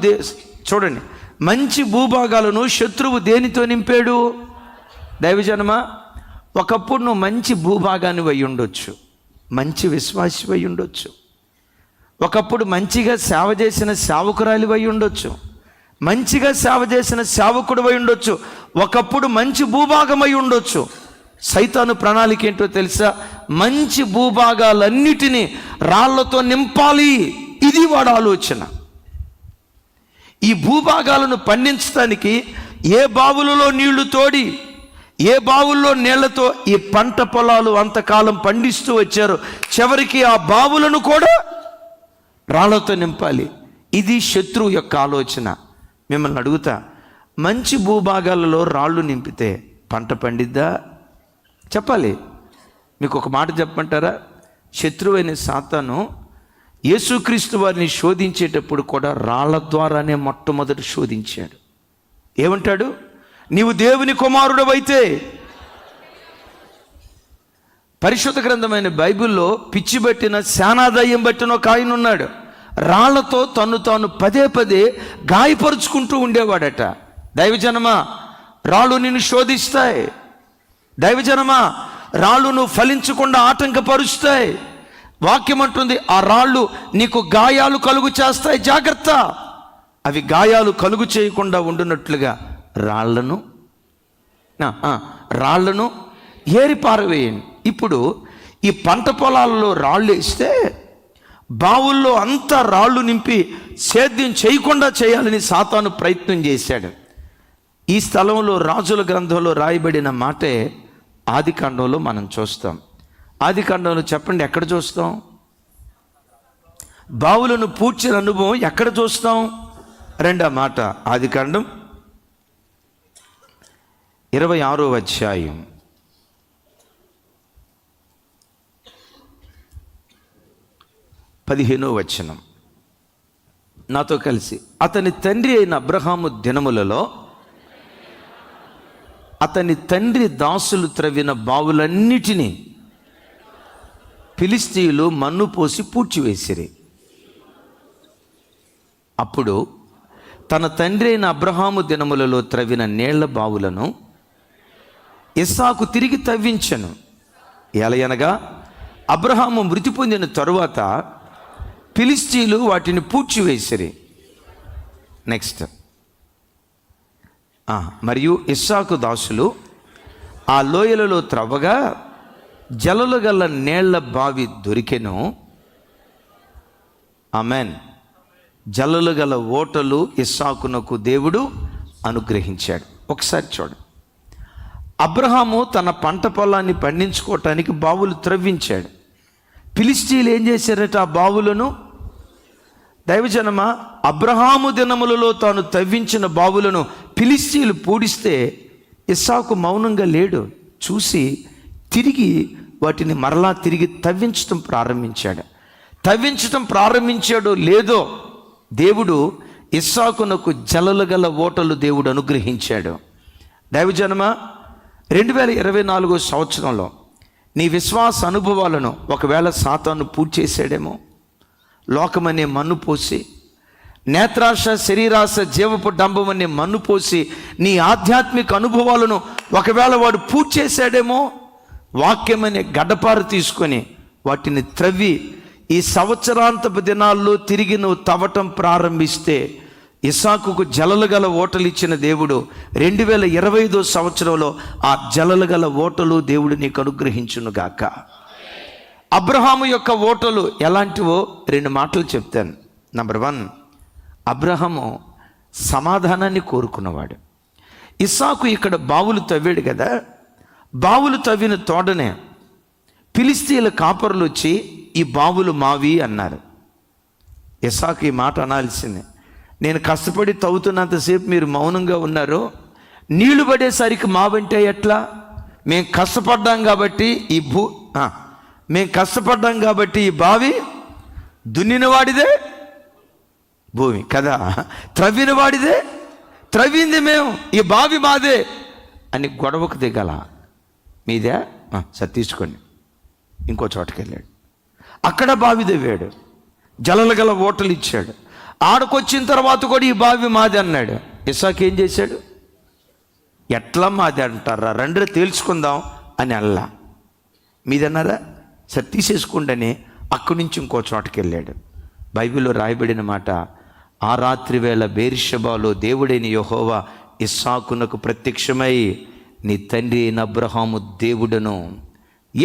చూడండి. మంచి భూభాగాలను శత్రువు దేనితో నింపాడు? దైవజనమా, ఒకప్పుడు నువ్వు మంచి భూభాగాన్ని అయి ఉండొచ్చు, మంచి విశ్వాసి అయి ఉండొచ్చు, ఒకప్పుడు మంచిగా సేవ చేసిన సేవకురాలి అయి ఉండొచ్చు, మంచిగా సేవ చేసిన సేవకుడు అయి ఉండొచ్చు, ఒకప్పుడు మంచి భూభాగం అయి ఉండొచ్చు. సైతాను ప్రణాళిక ఏంటో తెలుసా? మంచి భూభాగాలన్నిటినీ రాళ్లతో నింపాలి. ఇది వాడు ఆలోచన. ఈ భూభాగాలను పండించడానికి ఏ బావులలో నీళ్లు తోడి, ఏ బావుల్లో నీళ్లతో ఈ పంట పొలాలు అంతకాలం పండిస్తూ వచ్చారు, చివరికి ఆ బావులను కూడా రాళ్లతో నింపాలి. ఇది శత్రువు యొక్క ఆలోచన. మిమ్మల్ని అడుగుతా, మంచి భూభాగాలలో రాళ్ళు నింపితే పంట పండిద్దా? చెప్పాలి. మీకు ఒక మాట చెప్పమంటారా? శత్రువైన సాతాను యేసుక్రీస్తు వారిని శోధించేటప్పుడు కూడా రాళ్ల ద్వారానే మొట్టమొదట శోధించాడు. ఏమంటాడు? నీవు దేవుని కుమారుడవైతే. పరిశుద్ధ గ్రంథమైన బైబిల్లో పిచ్చి పట్టిన శానాదయం పట్టిన ఒక ఆయన ఉన్నాడు. రాళ్లతో తాను పదే గాయపరుచుకుంటూ ఉండేవాడట. దైవజనమా, రాళ్ళు నిన్ను శోధిస్తాయి. దైవజనమా, రాళ్ళు నువ్వు ఫలించకుండా ఆటంకపరుస్తాయి. వాక్యం అంటుంది, ఆ రాళ్ళు నీకు గాయాలు కలుగు చేస్తాయి, జాగ్రత్త. అవి గాయాలు కలుగు చేయకుండా ఉండునట్లుగా రాళ్లను ఏరి పారవేయండి. ఇప్పుడు ఈ పంట పొలాలలో రాళ్ళు వేస్తే బావుల్లో అంతా రాళ్ళు నింపి సేద్యం చేయకుండా చేయాలని సాతాను ప్రయత్నం చేశాడు. ఈ స్థలంలో రాజుల గ్రంథంలో రాయబడిన మాటే ఆదికాండంలో మనం చూస్తాం. ఆదికాండంలో చెప్పండి, ఎక్కడ చూస్తాం? బావులను పూడ్చిన అనుభవం ఎక్కడ చూస్తాం? రెండో మాట, ఆదికాండం 26వ అధ్యాయం 15వ వచనం నాతో కలిసి. అతని తండ్రి అయిన అబ్రహాము దినములలో అతని తండ్రి దాసులు త్రవ్విన బావులన్నిటినీ ఫిలిష్తీయులు మన్ను పోసి పూడ్చివేసిరి. అప్పుడు తన తండ్రి అయిన అబ్రహాము దినములలో త్రవ్విన నీళ్ల బావులను ఇస్సాకు తిరిగి తవ్వించెను. ఎలయనగా అబ్రహాము మృతి పొందిన తరువాత ఫిలిష్తీయులు వాటిని పూడ్చివేసిరి. నెక్స్ట్, మరియు ఇస్సాకు దాసులు ఆ లోయలలో త్రవ్వగా జలలు గల నీళ్ల బావి దొరికెను. ఆమెన్. జలలు గల ఓటలు ఇస్సాకునకు దేవుడు అనుగ్రహించాడు. ఒకసారి చూడండి. అబ్రహాము తన పంట పొలాన్ని పండించుకోవటానికి బావులు త్రవ్వించాడు. ఫిలిష్తీయులు ఏం చేశారట? ఆ బావులను. దైవజనమా, అబ్రహాము దినములలో తాను తవ్వించిన బావులను ఫిలిష్తీయులు పూడిస్తే ఇస్సాకు మౌనంగా లేడు. చూసి తిరిగి వాటిని మరలా తిరిగి తవ్వించడం ప్రారంభించాడు. తవ్వించటం ప్రారంభించాడో లేదో దేవుడు ఇస్సాకునకు జలలు గల ఓటలు దేవుడు అనుగ్రహించాడు. దైవజనమ, 2024 సంవత్సరంలో నీ విశ్వాస అనుభవాలను ఒకవేళ సాతాను పూర్తి చేశాడేమో. లోకమనే మన్ను పోసి, నేత్రాశ, శరీరాశ, జీవపు డంబం అనే మన్ను పోసి నీ ఆధ్యాత్మిక అనుభవాలను ఒకవేళ వాడు పూర్తి చేశాడేమో. వాక్యం అనే గడ్డపారు తీసుకొని వాటిని త్రవ్వి ఈ సంవత్సరాంతపు దినాల్లో తిరిగి నువ్వు తవ్వటం ప్రారంభిస్తే ఇస్సాకుకు జలలు గల ఓటలు ఇచ్చిన దేవుడు 2025 సంవత్సరంలో ఆ జలలు గల ఓటలు దేవుడు నీకు అనుగ్రహించునుగాక. అబ్రహాము యొక్క ఓటలు ఎలాంటివో 2 మాటలు చెప్తాను. నంబర్ 1, అబ్రహాము సమాధానాన్ని కోరుకున్నవాడు. ఇస్సాకు ఇక్కడ బావులు తవ్వాడు కదా, బావులు తవ్విన తోడనే ఫిలిష్తీయుల కాపరులు వచ్చి ఈ బావులు మావి అన్నారు. ఇస్సాకు ఈ మాట అనాల్సిందే. నేను కష్టపడి తవ్వుతున్నంతసేపు మీరు మౌనంగా ఉన్నారు, నీళ్లు పడేసరికి మావంటే ఎట్లా? మేము కష్టపడ్డాం కాబట్టి ఈ బావి దున్నిన వాడిదే భూమి కదా, త్రవ్విన వాడిదే, త్రవ్వింది మేము, ఈ బావి మాదే అని గొడవకు దిగల. మీదే సరే తీసుకోండి. ఇంకో చోటకి వెళ్ళాడు, అక్కడ బావి తవ్వాడు, జలలు గల ఓటలు ఇచ్చాడు. ఆడకొచ్చిన తర్వాత కూడా ఈ బావి మాది అన్నాడు. ఇస్సాకు ఏం చేశాడు? ఎట్లా మాది అంటారా, రండి తేల్చుకుందాం అని అల్లా. మీదన్నారా, సరే తీసేసుకోండి అని అక్కడి నుంచి ఇంకో చోటకి వెళ్ళాడు. బైబిల్లో రాయబడిన మాట, ఆ రాత్రి వేళ బేర్షెబాలో దేవుడైన యెహోవా ఇస్సాకునకు ప్రత్యక్షమై, నీ తండ్రి అయిన అబ్రహాము దేవుడను,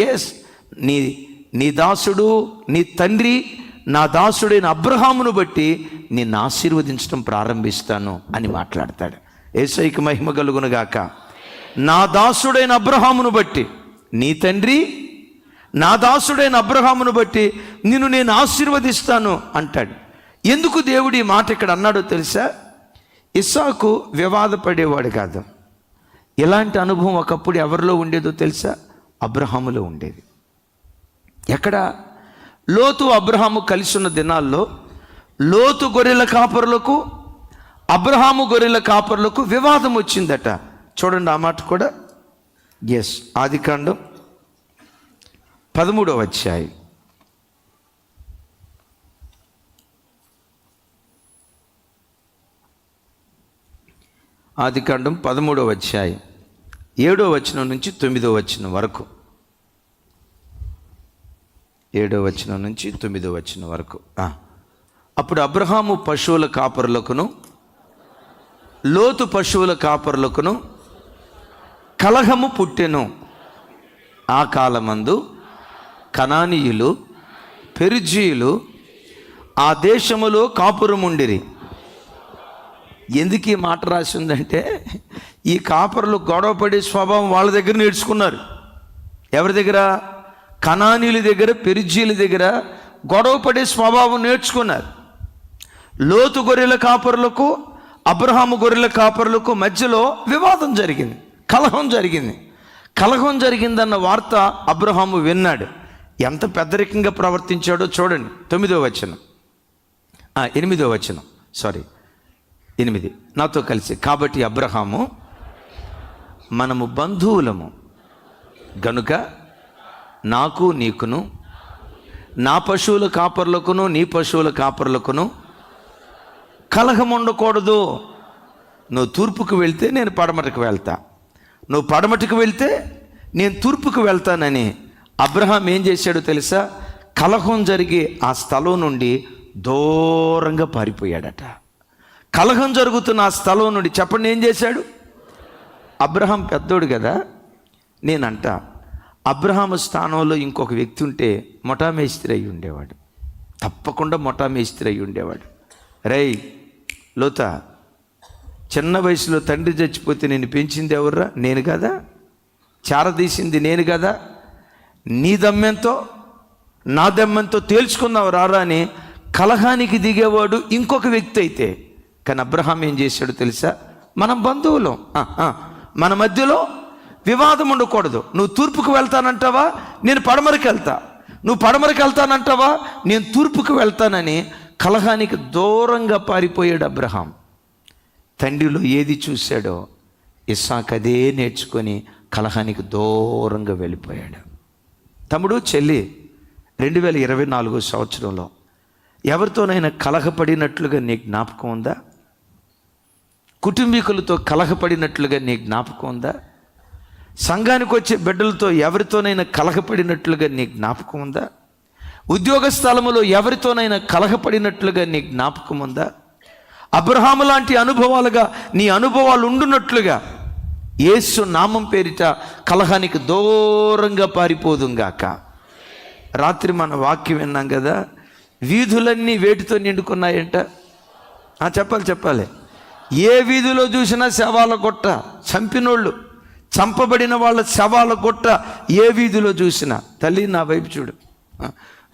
ఎస్ నీ దాసుడు, నీ తండ్రి నా దాసుడైన అబ్రహామును బట్టి నిన్ను ఆశీర్వదించడం ప్రారంభిస్తాను అని మాట్లాడతాడు. యేసయ్యకి మహిమ కలుగును గాక. నా దాసుడైన అబ్రహామును బట్టి, నీ తండ్రి నా దాసుడైన అబ్రహామును బట్టి నిన్ను నేను ఆశీర్వదిస్తాను అంటాడు. ఎందుకు దేవుడు ఈ మాట ఇక్కడ అన్నాడో తెలుసా? ఇస్సాకు వివాదపడేవాడు కాదు. ఇలాంటి అనుభవం ఒకప్పుడు ఎవరిలో ఉండేదో తెలుసా? అబ్రహాములో ఉండేది. ఎక్కడ? లోతు అబ్రహాము కలిసి ఉన్న దినాల్లో లోతు గొర్రెల కాపరులకు, అబ్రహాము గొర్రెల కాపరులకు వివాదం వచ్చిందట. చూడండి ఆ మాట కూడా. ఎస్, ఆదికాండం 13వ అధ్యాయం. ఆదికాండం 13వ అధ్యాయం 7వ వచనం నుంచి 9వ వచనం వరకు. 7వ వచనం నుంచి 9వ వచనం వరకు. అప్పుడు అబ్రహాము పశువుల కాపరులకును లోతు పశువుల కాపరులకును కలహము పుట్టెను. ఆ కాలమందు కనానీయులు, పెరిజీయులు ఆ దేశములో కాపురముండిరి. ఎందుకు ఈ మాట రాసి ఉందంటే, ఈ కాపరులు గొడవపడే స్వభావం వాళ్ళ దగ్గర నేర్చుకున్నారు. ఎవరి దగ్గర? కనానీయుల దగ్గర, పెరిజీల దగ్గర గొడవపడే స్వభావం నేర్చుకున్నారు. లోతు గొర్రెల కాపరులకు, అబ్రహాము గొర్రెల కాపరులకు మధ్యలో వివాదం జరిగింది, కలహం జరిగింది. కలహం జరిగిందన్న వార్త అబ్రహాము విన్నాడు. ఎంత పెద్దరికంగా ప్రవర్తించాడో చూడండి. 9వ వచనం, 8వ వచనం, 8 నాతో కలిసి. కాబట్టి అబ్రహాము, మనము బంధువులము గనుక నాకు నీకును, నా పశువుల కాపర్లకును నీ పశువుల కాపర్లకును కలహం ఉండకూడదు. నువ్వు తూర్పుకు వెళ్తే నేను పడమటికి వెళ్తా, నువ్వు పడమటికి వెళ్తే నేను తూర్పుకు వెళ్తానని అబ్రహాం ఏం చేశాడో తెలుసా? కలహం జరిగే ఆ స్థలం నుండి దూరంగా పారిపోయాడట. కలహం జరుగుతున్న ఆ స్థలం నుండి, చెప్పండి ఏం చేశాడు? అబ్రహాం పెద్దోడు కదా. నేనంట అబ్రహాము స్థానంలో ఇంకొక వ్యక్తి ఉంటే మొటామేస్త్రి అయి ఉండేవాడు, తప్పకుండా మొటామేస్త్రి అయి ఉండేవాడు. రేయ్ లోత, చిన్న వయసులో తండ్రి చచ్చిపోతే నేను పెంచింది ఎవర్రా? నేను కదా, చారదీసింది నేను కదా, నీ దమ్మెంతో నా దమ్మెంతో తేల్చుకున్నావు రారా అని కలహానికి దిగేవాడు ఇంకొక వ్యక్తి అయితే. కానీ అబ్రహాం ఏం చేశాడు తెలుసా? మనం బంధువులం, మన మధ్యలో వివాదం ఉండకూడదు. నువ్వు తూర్పుకు వెళ్తానంటావా, నేను పడమరకు వెళ్తా. నువ్వు పడమరకు వెళ్తానంటావా, నేను తూర్పుకు వెళ్తానని కలహానికి దూరంగా పారిపోయాడు అబ్రహాం. తండ్రిలో ఏది చూశాడో ఇస్సాకు అదే నేర్చుకొని కలహానికి దూరంగా వెళ్ళిపోయాడు. తమ్ముడు, చెల్లి, 2024 సంవత్సరంలో ఎవరితోనైనా కలహపడినట్లుగా నీ జ్ఞాపకం ఉందా? కుటుంబీకులతో కలహపడినట్లుగా నీ జ్ఞాపకం ఉందా? సంఘానికి వచ్చే బిడ్డలతో ఎవరితోనైనా కలహపడినట్లుగా నీ జ్ఞాపకం ఉందా? ఉద్యోగ స్థలములో ఎవరితోనైనా కలహపడినట్లుగా నీ జ్ఞాపకం ఉందా? అబ్రహాము లాంటి అనుభవాలుగా నీ అనుభవాలు ఉండునట్లుగా యేసు నామం పేరిట కలహానికి దూరంగా పారిపోదుంగాక. రాత్రి మన వాక్యం విన్నాం కదా, వీధులన్నీ వేటితో నిండుకున్నాయంట. చెప్పాలి. ఏ వీధిలో చూసినా శవాల గుట్ట, చంపినోళ్ళు, చంపబడిన వాళ్ళ శవాల గుట్ట ఏ వీధిలో చూసినా. తల్లి, నా వైపు చూడు.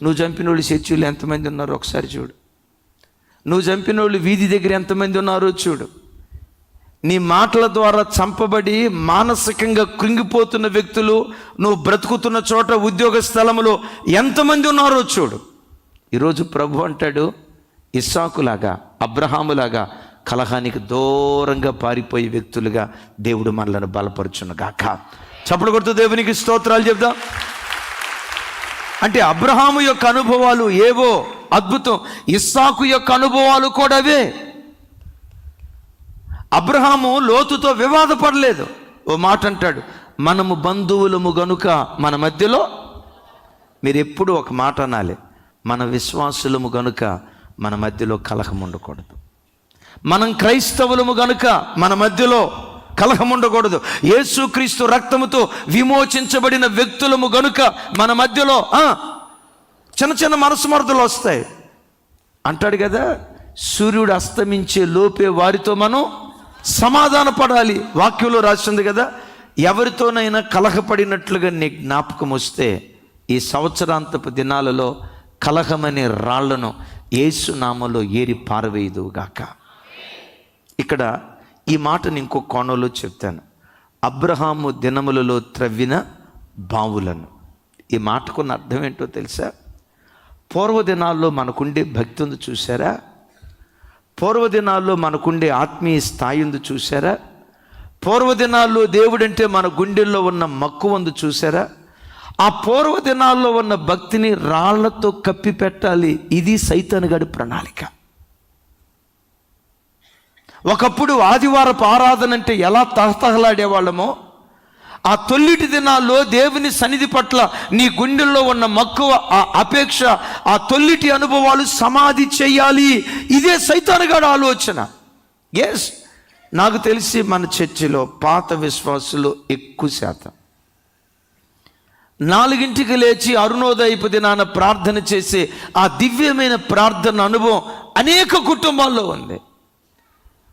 నువ్వు చంపినోళ్ళు చర్చిలో ఎంతమంది ఉన్నారో ఒకసారి చూడు. నువ్వు చంపినోళ్ళు వీధి దగ్గర ఎంతమంది ఉన్నారో చూడు. నీ మాటల ద్వారా చంపబడి మానసికంగా కృంగిపోతున్న వ్యక్తులు నువ్వు బ్రతుకుతున్న చోట ఉద్యోగ స్థలంలో ఎంతమంది ఉన్నారో చూడు. ఈరోజు ప్రభు అంటాడు, ఇస్సాకులాగా, అబ్రహాములాగా కలహానికి దూరంగా పారిపోయే వ్యక్తులుగా దేవుడు మనలను బలపరుచును గాక. చప్పుడు కొడుతూ దేవునికి స్తోత్రాలు చెప్దాం. అంటే అబ్రహాము యొక్క అనుభవాలు ఏవో అద్భుతం, ఇస్సాకు యొక్క అనుభవాలు కూడా అవే. అబ్రహాము లోతుతో వివాదపడలేదు. ఓ మాట అంటాడు, మనము బంధువులము గనుక మన మధ్యలో, మీరు ఎప్పుడు ఒక మాట అనాలి, మన విశ్వాసులము గనుక మన మధ్యలో కలహం ఉండకూడదు. మనం క్రైస్తవులము గనుక మన మధ్యలో కలహం ఉండకూడదు. యేసుక్రీస్తు రక్తముతో విమోచించబడిన వ్యక్తులము గనుక మన మధ్యలో చిన్న చిన్న మనస్మర్థలు వస్తాయి. అంటాడు కదా, సూర్యుడు అస్తమించే లోపే వారితో మనం సమాధాన పడాలి. వాక్యంలో రాసింది కదా, ఎవరితోనైనా కలహపడినట్లుగా నీ జ్ఞాపకం వస్తే ఈ సంవత్సరాంతపు దినాలలో కలహమనే రాళ్లను యేసు నామములో ఏరి పారవేయుదుగాక. ఇక్కడ ఈ మాటని ఇంకో కోణంలో చెప్తాను. అబ్రహాము దినములలో త్రవ్విన బావులను. ఈ మాటకున్న అర్థం ఏంటో తెలుసా? పూర్వదినాల్లో మనకుండే భక్తి ఉంది చూసారా? పూర్వదినాల్లో మనకుండే ఆత్మీయ స్థాయి ఉంది చూసారా? పూర్వదినాల్లో దేవుడంటే మన గుండెల్లో ఉన్న మక్కువ ఉంది చూసారా? ఆ పూర్వదినాల్లో ఉన్న భక్తిని రాళ్లతో కప్పి పెట్టాలి. ఇది సైతానుగాడి ప్రణాళిక. ఒకప్పుడు ఆదివారపు ఆరాధన అంటే ఎలా తహతహలాడేవాళ్ళమో, ఆ తొల్లిటి దినాల్లో దేవుని సన్నిధి పట్ల నీ గుండెల్లో ఉన్న మక్కువ, ఆ అపేక్ష, ఆ తొల్లిటి అనుభవాలు సమాధి చేయాలి. ఇదే సైతానుగాడి ఆలోచన. ఎస్, నాకు తెలిసి మన చర్చిలో పాత విశ్వాసులు ఎక్కువ శాతం 4ంటికి లేచి అరుణోదయపు దినాన ప్రార్థన చేసే ఆ దివ్యమైన ప్రార్థన అనుభవం అనేక కుటుంబాల్లో ఉంది.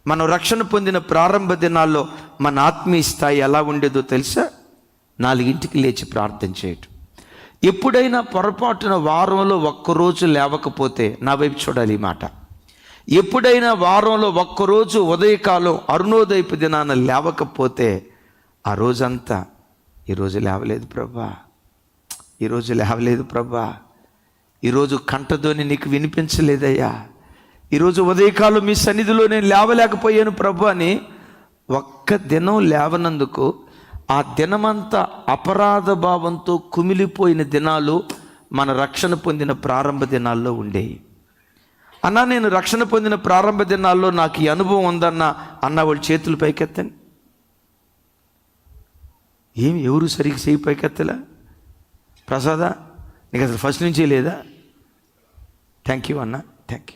మనం రక్షణ పొందిన ప్రారంభ దినాల్లో మన ఆత్మీయ స్థాయి ఎలా ఉండేదో తెలుసా? 4ంటికి లేచి ప్రార్థన చేయటం. ఎప్పుడైనా పొరపాటున వారంలో ఒక్కరోజు లేవకపోతే, నా వైపు చూడాలి ఈ మాట, ఎప్పుడైనా వారంలో ఒక్కరోజు ఉదయకాలం అరుణోదయపు దినాన లేవకపోతే ఆ రోజంతా ఈరోజు లేవలేదు ప్రభా, ఈరోజు లేవలేదు ప్రభా, ఈరోజు కంఠధ్వని నీకు వినిపించలేదయ్యా, ఈరోజు ఉదయకాలం మీ సన్నిధిలో నేను లేవలేకపోయాను ప్రభు అని ఒక్క దినం లేవనందుకు ఆ దినమంతా అపరాధ భావంతో కుమిలిపోయిన దినాలు మన రక్షణ పొందిన ప్రారంభ దినాల్లో ఉండేవి. అన్నా, నేను రక్షణ పొందిన ప్రారంభ దినాల్లో నాకు ఈ అనుభవం ఉందన్న వాళ్ళు చేతులు పైకెత్తండి. ఎవరు సరిగ్గా చేయి పైకెత్తలా? ప్రసాదా, నీకు అసలు ఫస్ట్ నుంచి లేదా? థ్యాంక్ యూ అన్న, థ్యాంక్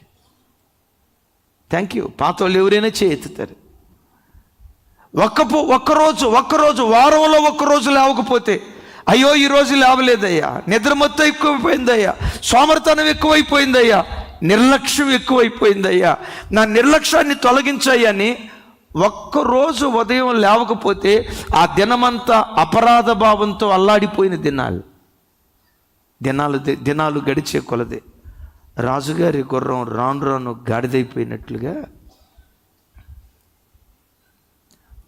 యూ. పాత వాళ్ళు ఎవరైనా చేయెత్తుతారు. ఒక్కరోజు వారంలో ఒక్కరోజు లేవకపోతే, అయ్యో ఈరోజు లేవలేదయ్యా, నిద్ర మొత్తం ఎక్కువైపోయిందయ్యా, సోమరితనం ఎక్కువైపోయిందయ్యా, నిర్లక్ష్యం ఎక్కువైపోయిందయ్యా, నా నిర్లక్ష్యాన్ని తొలగించాయని ఒక్కరోజు ఉదయం లేవకపోతే ఆ దినమంతా అపరాధ భావంతో అల్లాడిపోయిన దినాలు గడిచే కొలదే రాజుగారి గుర్రం రాను రాను గాడిదైపోయినట్లుగా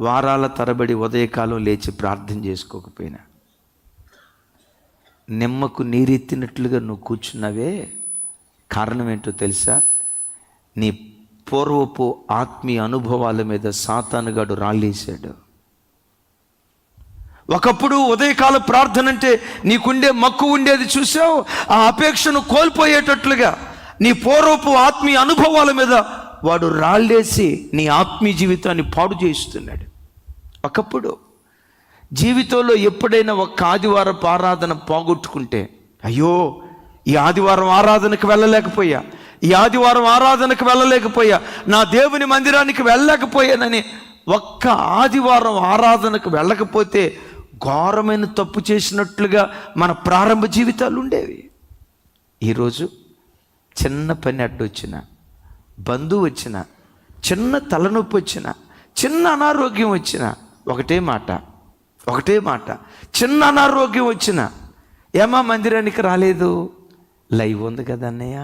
వారాల తరబడి ఉదయకాలం లేచి ప్రార్థన చేసుకోకపోయినా, నిమ్మకు నీరెత్తినట్లుగా నువ్వు కూర్చున్నావే, కారణం ఏంటో తెలుసా? నీ పూర్వపు ఆత్మీయ అనుభవాల మీద సాతానుగాడు రాళ్ళేశాడు. ఒకప్పుడు ఉదయకాల ప్రార్థన అంటే నీకుండే మక్కువ ఉండేది, చూసావు? ఆ అపేక్షను కోల్పోయేటట్లుగా నీ పూర్వపు ఆత్మీయ అనుభవాల మీద వాడు రాళ్ళేసి నీ ఆత్మీయ జీవితాన్ని పాడు చేస్తున్నాడు. ఒకప్పుడు జీవితంలో ఎప్పుడైనా ఒక్క ఆదివారపు ఆరాధన పోగొట్టుకుంటే, అయ్యో ఈ ఆదివారం ఆరాధనకు వెళ్ళలేకపోయా, ఈ ఆదివారం ఆరాధనకు వెళ్ళలేకపోయా, నా దేవుని మందిరానికి వెళ్ళలేకపోయానని ఒక్క ఆదివారం ఆరాధనకు వెళ్ళకపోతే ఘోరమైన తప్పు చేసినట్లుగా మన ప్రారంభ జీవితాలు ఉండేవి. ఈరోజు చిన్న పని అడ్డొచ్చిన, బంధువు వచ్చిన, చిన్న తలనొప్పి వచ్చిన, చిన్న అనారోగ్యం వచ్చిన ఒకటే మాట, చిన్న అనారోగ్యం వచ్చిన, ఏమా మందిరానికి రాలేదు? లైవ్ ఉంది కదా అన్నయ్య,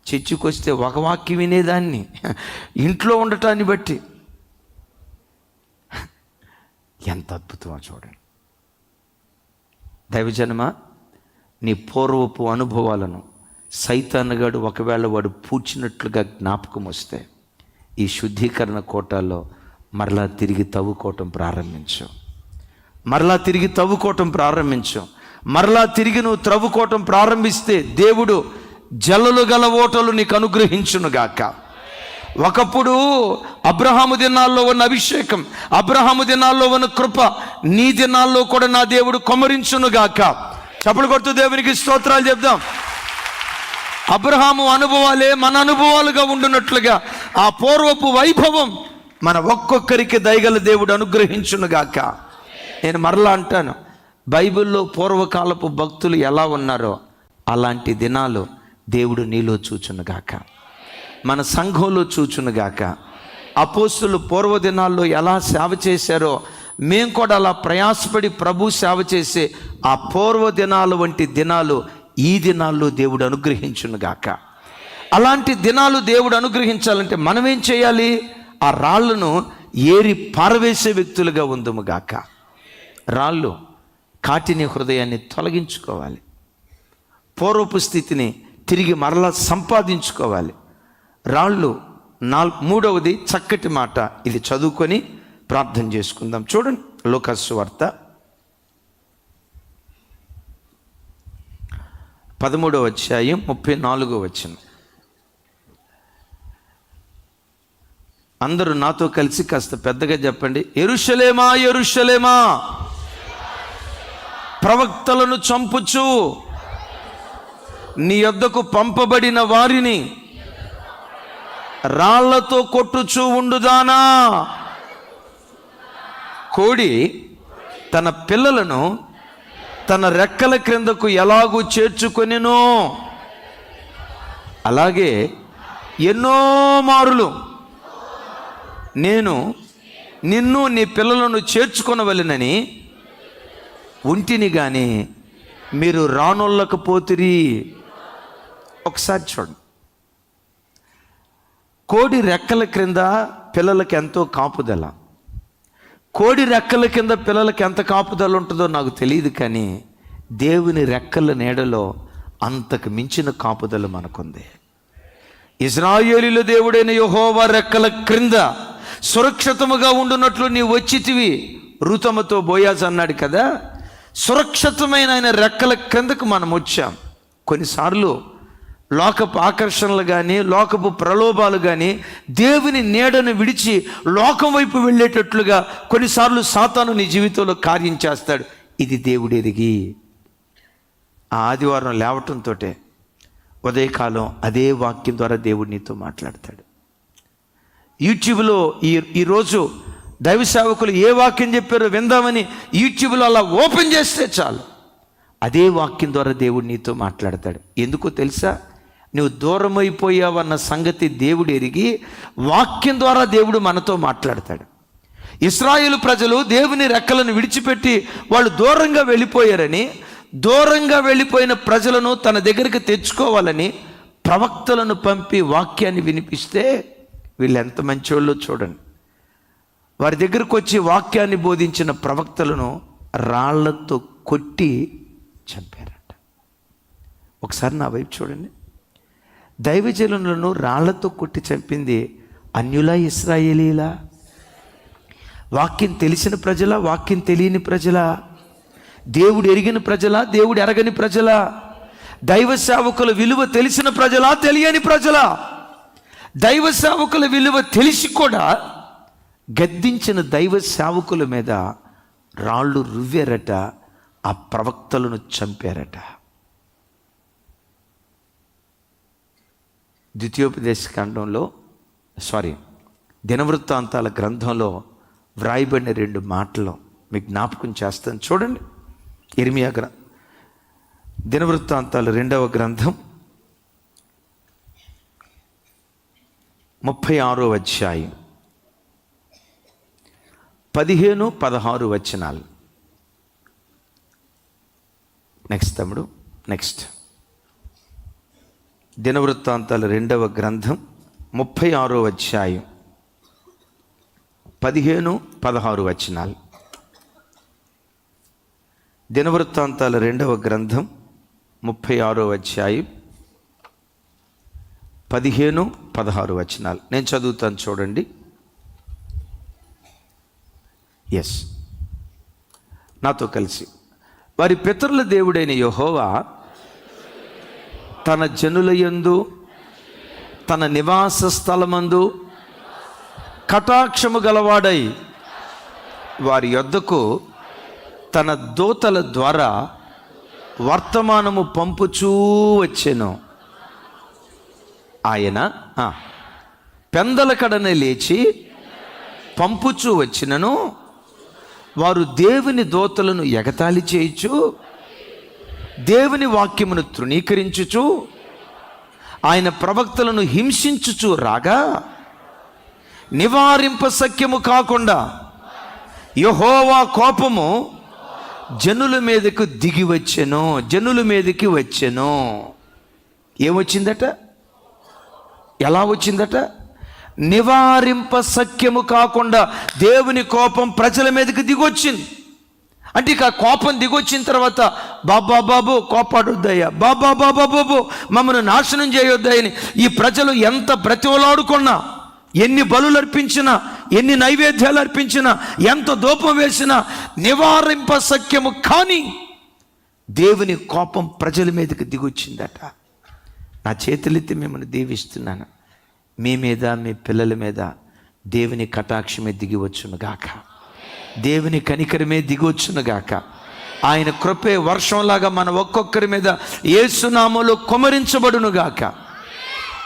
చర్చికి వస్తే ఒక వాక్యం వినేదాన్ని, ఇంట్లో ఉండటాన్ని బట్టి. ఎంత అద్భుతమో చూడండి. దైవజనమా, నీ పూర్వపు అనుభవాలను సైతానుగాడు ఒకవేళ వాడు పూడ్చినట్లుగా జ్ఞాపకం వస్తే ఈ శుద్ధీకరణ కోటాల్లో మరలా తిరిగి తవ్వుకోవటం ప్రారంభించు. మరలా తిరిగి నువ్వు త్రవ్వుకోవటం ప్రారంభిస్తే దేవుడు జల్లులు గల ఓటలు నీకు అనుగ్రహించునుగాక. ఒకప్పుడు అబ్రహాము దినాల్లో ఉన్న అభిషేకం, అబ్రహాము దినాల్లో ఉన్న కృప నీ దినాల్లో కూడా నా దేవుడు కొమ్మరించునుగాక. చప్పలు కొడుతూ దేవునికి స్తోత్రాలు చెప్దాం. అబ్రహాము అనుభవాలే మన అనుభవాలుగా ఉండునట్లుగా ఆ పూర్వపు వైభవం మన ఒక్కొక్కరికి దయగల దేవుడు అనుగ్రహించునుగాక. నేను మరలా అంటాను, బైబిల్లో పూర్వకాలపు భక్తులు ఎలా ఉన్నారో అలాంటి దినాలు దేవుడు నీలో చూచునుగాక, మన సంఘంలో చూచునుగాక. అపోస్తులు పూర్వ దినాల్లో ఎలా సేవ చేశారో మేము కూడా అలా ప్రయాసపడి ప్రభు సేవ చేసే ఆ పూర్వ దినాలు వంటి దినాలు ఈ దినాల్లో దేవుడు అనుగ్రహించునుగాక. అలాంటి దినాలు దేవుడు అనుగ్రహించాలంటే మనం ఏం చేయాలి? ఆ రాళ్లను ఏరి పారవేసే వ్యక్తులుగా ఉందుముగాక. రాళ్ళు కాటిని హృదయాన్ని తొలగించుకోవాలి, పూర్వపు స్థితిని తిరిగి మరలా సంపాదించుకోవాలి. రాళ్ళు మూడవది చక్కటి మాట, ఇది చదువుకొని ప్రార్థన చేసుకుందాం. చూడండి, లూకా సువార్త 13వ అధ్యాయం 34వ వచనం. అందరూ నాతో కలిసి కాస్త పెద్దగా చెప్పండి. యెరూషలేమా యెరూషలేమా, ప్రవక్తలను చంపుచు నీ యొద్దకు పంపబడిన వారిని రాళ్లతో కొట్టుచూ ఉండుదానా. కోడి తన పిల్లలను తన రెక్కల క్రిందకు ఎలాగూ చేర్చుకొనెనో అలాగే ఎన్నో మారులు నేను నిన్ను నీ పిల్లలను చేర్చుకొనవలెనని ఉంటిని గాని మీరు రానొల్లకపోతిరి. ఒకసారి చూడండి, కోడి రెక్కల క్రింద పిల్లలకి ఎంతో కాపుదల, కోడి రెక్కల కింద పిల్లలకి ఎంత కాపుదల ఉంటుందో నాకు తెలియదు, కానీ దేవుని రెక్కల నీడలో అంతకు మించిన కాపుదల మనకుంది. ఇశ్రాయేలీయుల దేవుడైన యెహోవా రెక్కల క్రింద సురక్షితముగా ఉండునట్లు నీవు వచ్చితివి. ఋతముతో బోయాజు అన్నాడు కదా, సురక్షితమైన ఆయన రెక్కల క్రిందకు మనం వచ్చాం. కొన్నిసార్లు లోకపు ఆకర్షణలు కానీ లోకపు ప్రలోభాలు కానీ దేవుని నీడను విడిచి లోకం వైపు వెళ్ళేటట్లుగా కొన్నిసార్లు సాతాను నీ జీవితంలో కార్యం చేస్తాడు. ఇది దేవుడు ఎరిగి ఆ ఆదివారం లేవటంతో ఉదయకాలం అదే వాక్యం ద్వారా దేవుడు నీతో మాట్లాడతాడు. యూట్యూబ్లో ఈరోజు దైవ సేవకులు ఏ వాక్యం చెప్పారో విందామని యూట్యూబ్లో అలా ఓపెన్ చేస్తే చాలు, అదే వాక్యం ద్వారా దేవుడు నీతో మాట్లాడతాడు. ఎందుకో తెలుసా? నువ్వు దూరం అయిపోయావన్న సంగతి దేవుడు ఎరిగి వాక్యం ద్వారా దేవుడు మనతో మాట్లాడతాడు. ఇశ్రాయేలు ప్రజలు దేవుని రెక్కలను విడిచిపెట్టి వాళ్ళు దూరంగా వెళ్ళిపోయారని, దూరంగా వెళ్ళిపోయిన ప్రజలను తన దగ్గరికి తెచ్చుకోవాలని ప్రవక్తలను పంపి వాక్యాన్ని వినిపిస్తే వీళ్ళు ఎంత మంచోళ్ళో చూడండి. వారి దగ్గరకు వచ్చి వాక్యాన్ని బోధించిన ప్రవక్తలను రాళ్లతో కొట్టి చంపారట. ఒకసారి నా వైపు చూడండి. దైవజనులను రాళ్లతో కొట్టి చంపింది అన్యులా ఇశ్రాయేలీలా? వాక్యం తెలిసిన ప్రజల, వాక్యం తెలియని ప్రజల? దేవుడు ఎరిగిన ప్రజల, దేవుడు ఎరగని ప్రజల? దైవ సేవకుల విలువ తెలిసిన ప్రజలా, తెలియని ప్రజల? దైవ సేవకుల విలువ తెలిసి కూడా గద్దించిన దైవ సేవకుల మీద రాళ్ళు రువ్వారట, ఆ ప్రవక్తలను చంపారట. ద్వితీయోపదేశకాండంలో దినవృత్తాంతాల గ్రంథంలో వ్రాయబడిన 2 మాటలు మీకు జ్ఞాపకం చేస్తాను, చూడండి. ఇర్మియా దినవృత్తాంతాలు 2వ గ్రంథం 36వ అధ్యాయం 15-16 వచనాలు. నెక్స్ట్ తమ్ముడు, నెక్స్ట్. దినవృత్తాంతాలు 2వ గ్రంథం 36వ అధ్యాయం 15-16 వచనాలు. దినవృత్తాంతాలు 2వ గ్రంథం 36వ అధ్యాయం 15-16 వచనాలు. నేను చదువుతాను, చూడండి. ఎస్, నాతో కలిసి. వారి పితరుల దేవుడైన యెహోవా తన జనుల యందు, తన నివాస స్థలమందు కటాక్షము గలవాడై వారి యొద్దకు తన దూతల ద్వారా వర్తమానము పంపుచూ వచ్చెను. ఆయన పెందల కడనే లేచి పంపుచూ వచ్చినను వారు దేవుని దూతలను ఎగతాళి చేయుచు, దేవుని వాక్యమును తృణీకరించుచు, ఆయన ప్రవక్తలను హింసించుచు రాగా నివారింప శక్యము కాకుండా యెహోవా కోపము జనుల మీదకు దిగి వచ్చెను, జనుల మీదకి వచ్చెను. ఏమొచ్చిందట? ఎలా వచ్చిందట? నివారింప శక్యము కాకుండా దేవుని కోపం ప్రజల మీదకి దిగొచ్చింది. అంటే ఇక కోపం దిగొచ్చిన తర్వాత బాబు కోపాడొద్దయ్యా, బాబు మమ్మల్ని నాశనం చేయొద్దయని ఈ ప్రజలు ఎంత బ్రతిమలాడుకున్నా, ఎన్ని బలులు అర్పించినా, ఎన్ని నైవేద్యాలు అర్పించినా, ఎంత ధూపం వేసినా నివారింప శక్యము కానీ దేవుని కోపం ప్రజల మీదకి దిగొచ్చిందట. నా చేతులెత్తి మిమ్మల్ని దీవిస్తున్నాను. మీ మీద, మీ పిల్లల మీద దేవుని కటాక్షమే దిగివచ్చును గాక, దేవుని కనికరమే దిగొచ్చును గాక. ఆయన కృపే వర్షంలాగా మన ఒక్కొక్కరి మీద యేసు నామములో కుమ్మరించబడును గాక.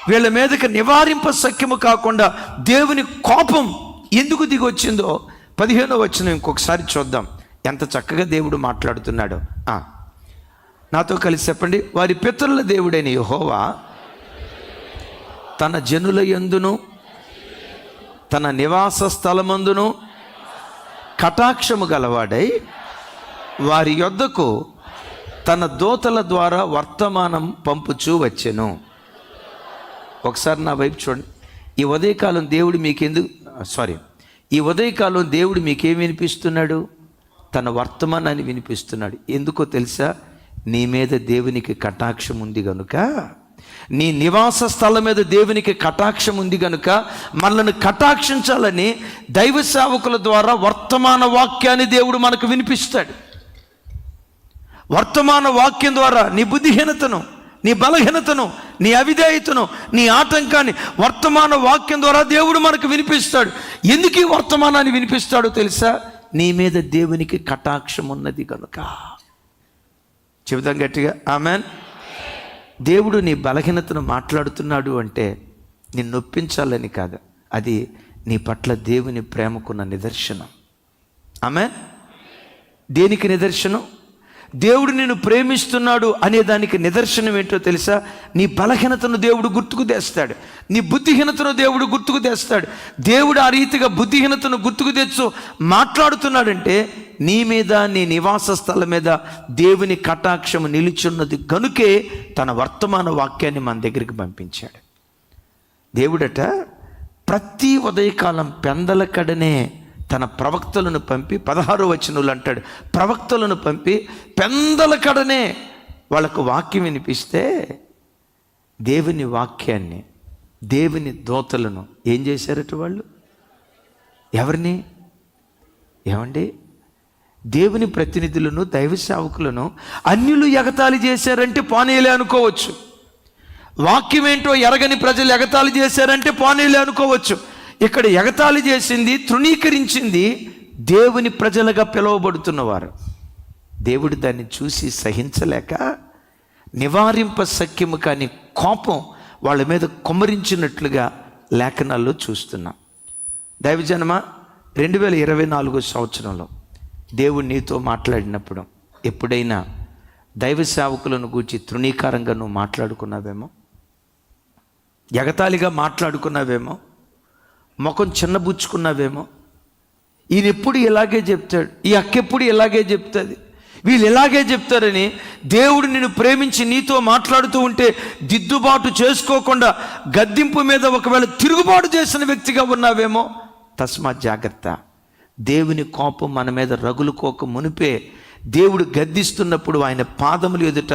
వీళ్ళ మీదకి నివారింప శక్యము కాకుండా దేవుని కోపం ఎందుకు దిగొచ్చిందో 15వ వచనం ఇంకొకసారి చూద్దాం, ఎంత చక్కగా దేవుడు మాట్లాడుతున్నాడు. నాతో కలిసి చెప్పండి. వారి పితరుల దేవుడైన యెహోవా తన జనుల యందును, తన నివాస స్థలమందును కటాక్షము గలవాడై వారి యొద్దకు తన దూతల ద్వారా వర్తమానం పంపుచూ వచ్చెను. ఒకసారి నా వైపు చూడండి. ఈ ఉదయకాలం దేవుడు మీకేం వినిపిస్తున్నాడు? తన వర్తమానాన్ని వినిపిస్తున్నాడు. ఎందుకో తెలుసా? నీ మీద దేవునికి కటాక్షం ఉంది గనుక, నీ నివాస స్థలం మీద దేవునికి కటాక్షం ఉంది గనుక మనల్ని కటాక్షించాలని దైవ సేవకుల ద్వారా వర్తమాన వాక్యాన్ని దేవుడు మనకు వినిపిస్తాడు. వర్తమాన వాక్యం ద్వారా నీ బుద్ధిహీనతను, నీ బలహీనతను, నీ అవిధేయతను, నీ ఆటంకాన్ని వర్తమాన వాక్యం ద్వారా దేవుడు మనకు వినిపిస్తాడు. ఎందుకు ఈ వర్తమానాన్ని వినిపిస్తాడో తెలుసా? నీ మీద దేవునికి కటాక్షం ఉన్నది కనుక. చెబుతాం గట్టిగా ఆమెన్. దేవుడు నీ బలహీనతను మాట్లాడుతున్నాడు అంటే నిన్ను నొప్పించాలని కాదు, అది నీ పట్ల దేవుని ప్రేమకున్న నిదర్శనం. ఆమెన్. దేనికి నిదర్శనం? దేవుడు నిన్ను ప్రేమిస్తున్నాడు అనే దానికి నిదర్శనం ఏంటో తెలుసా? నీ బలహీనతను దేవుడు గుర్తుకు తెస్తాడు, నీ బుద్ధిహీనతను దేవుడు గుర్తుకు తెస్తాడు. దేవుడు ఆ రీతిగా బుద్ధిహీనతను గుర్తుకు తెచ్చు మాట్లాడుతున్నాడంటే నీ మీద, నీ నివాస స్థలం మీద దేవుని కటాక్షము నిలుచున్నది కనుకే తన వర్తమాన వాక్యాన్ని మన దగ్గరికి పంపించాడు. దేవుడట ప్రతి ఉదయకాలం పెందల కడనే తన ప్రవక్తలను పంపి, 16వ వచనంలో అంటాడు, ప్రవక్తలను పంపి పెందల కడనే వాళ్ళకు వాక్యం వినిపిస్తే దేవుని వాక్యాన్ని, దేవుని దూతలను ఏం చేశారట వాళ్ళు? ఎవరిని? ఏమండి, దేవుని ప్రతినిధులను, దైవ సేవకులను అన్యులు ఎగతాళి చేశారంటే పోనీలే అనుకోవచ్చు. వాక్యం ఏంటో ఎరగని ప్రజలు ఎగతాళి చేశారంటే పోనీలే అనుకోవచ్చు. ఇక్కడ ఎగతాళి చేసింది, తృణీకరించింది దేవుని ప్రజలుగా పిలువబడుతున్నవారు. దేవుడు దాన్ని చూసి సహించలేక నివారింప సఖ్యము కాని కోపం వాళ్ళ మీద కుమ్మరించినట్లుగా లేఖనాల్లో చూస్తున్నాం. దైవజనమ, 2024 సంవత్సరంలో దేవుడు నీతో మాట్లాడినప్పుడు ఎప్పుడైనా దైవ సేవకులను గూర్చి తృణీకారంగా నువ్వు మాట్లాడుకున్నావేమో, ఎగతాళిగా మాట్లాడుకున్నావేమో, ముఖం చిన్నబుచ్చుకున్నావేమో. ఈయన ఎప్పుడు ఇలాగే చెప్తాడు, ఈ అక్కెప్పుడు ఇలాగే చెప్తుంది, వీళ్ళు ఇలాగే చెప్తారని దేవుడు నిన్ను ప్రేమించి నీతో మాట్లాడుతూ ఉంటే దిద్దుబాటు చేసుకోకుండా గద్దింపు మీద ఒకవేళ తిరుగుబాటు చేసిన వ్యక్తిగా ఉన్నావేమో. తస్మాత్ జాగ్రత్త. దేవుని కోపం మన మీద రగులుకోక మునిపే దేవుడు గద్దిస్తున్నప్పుడు ఆయన పాదములు ఎదుట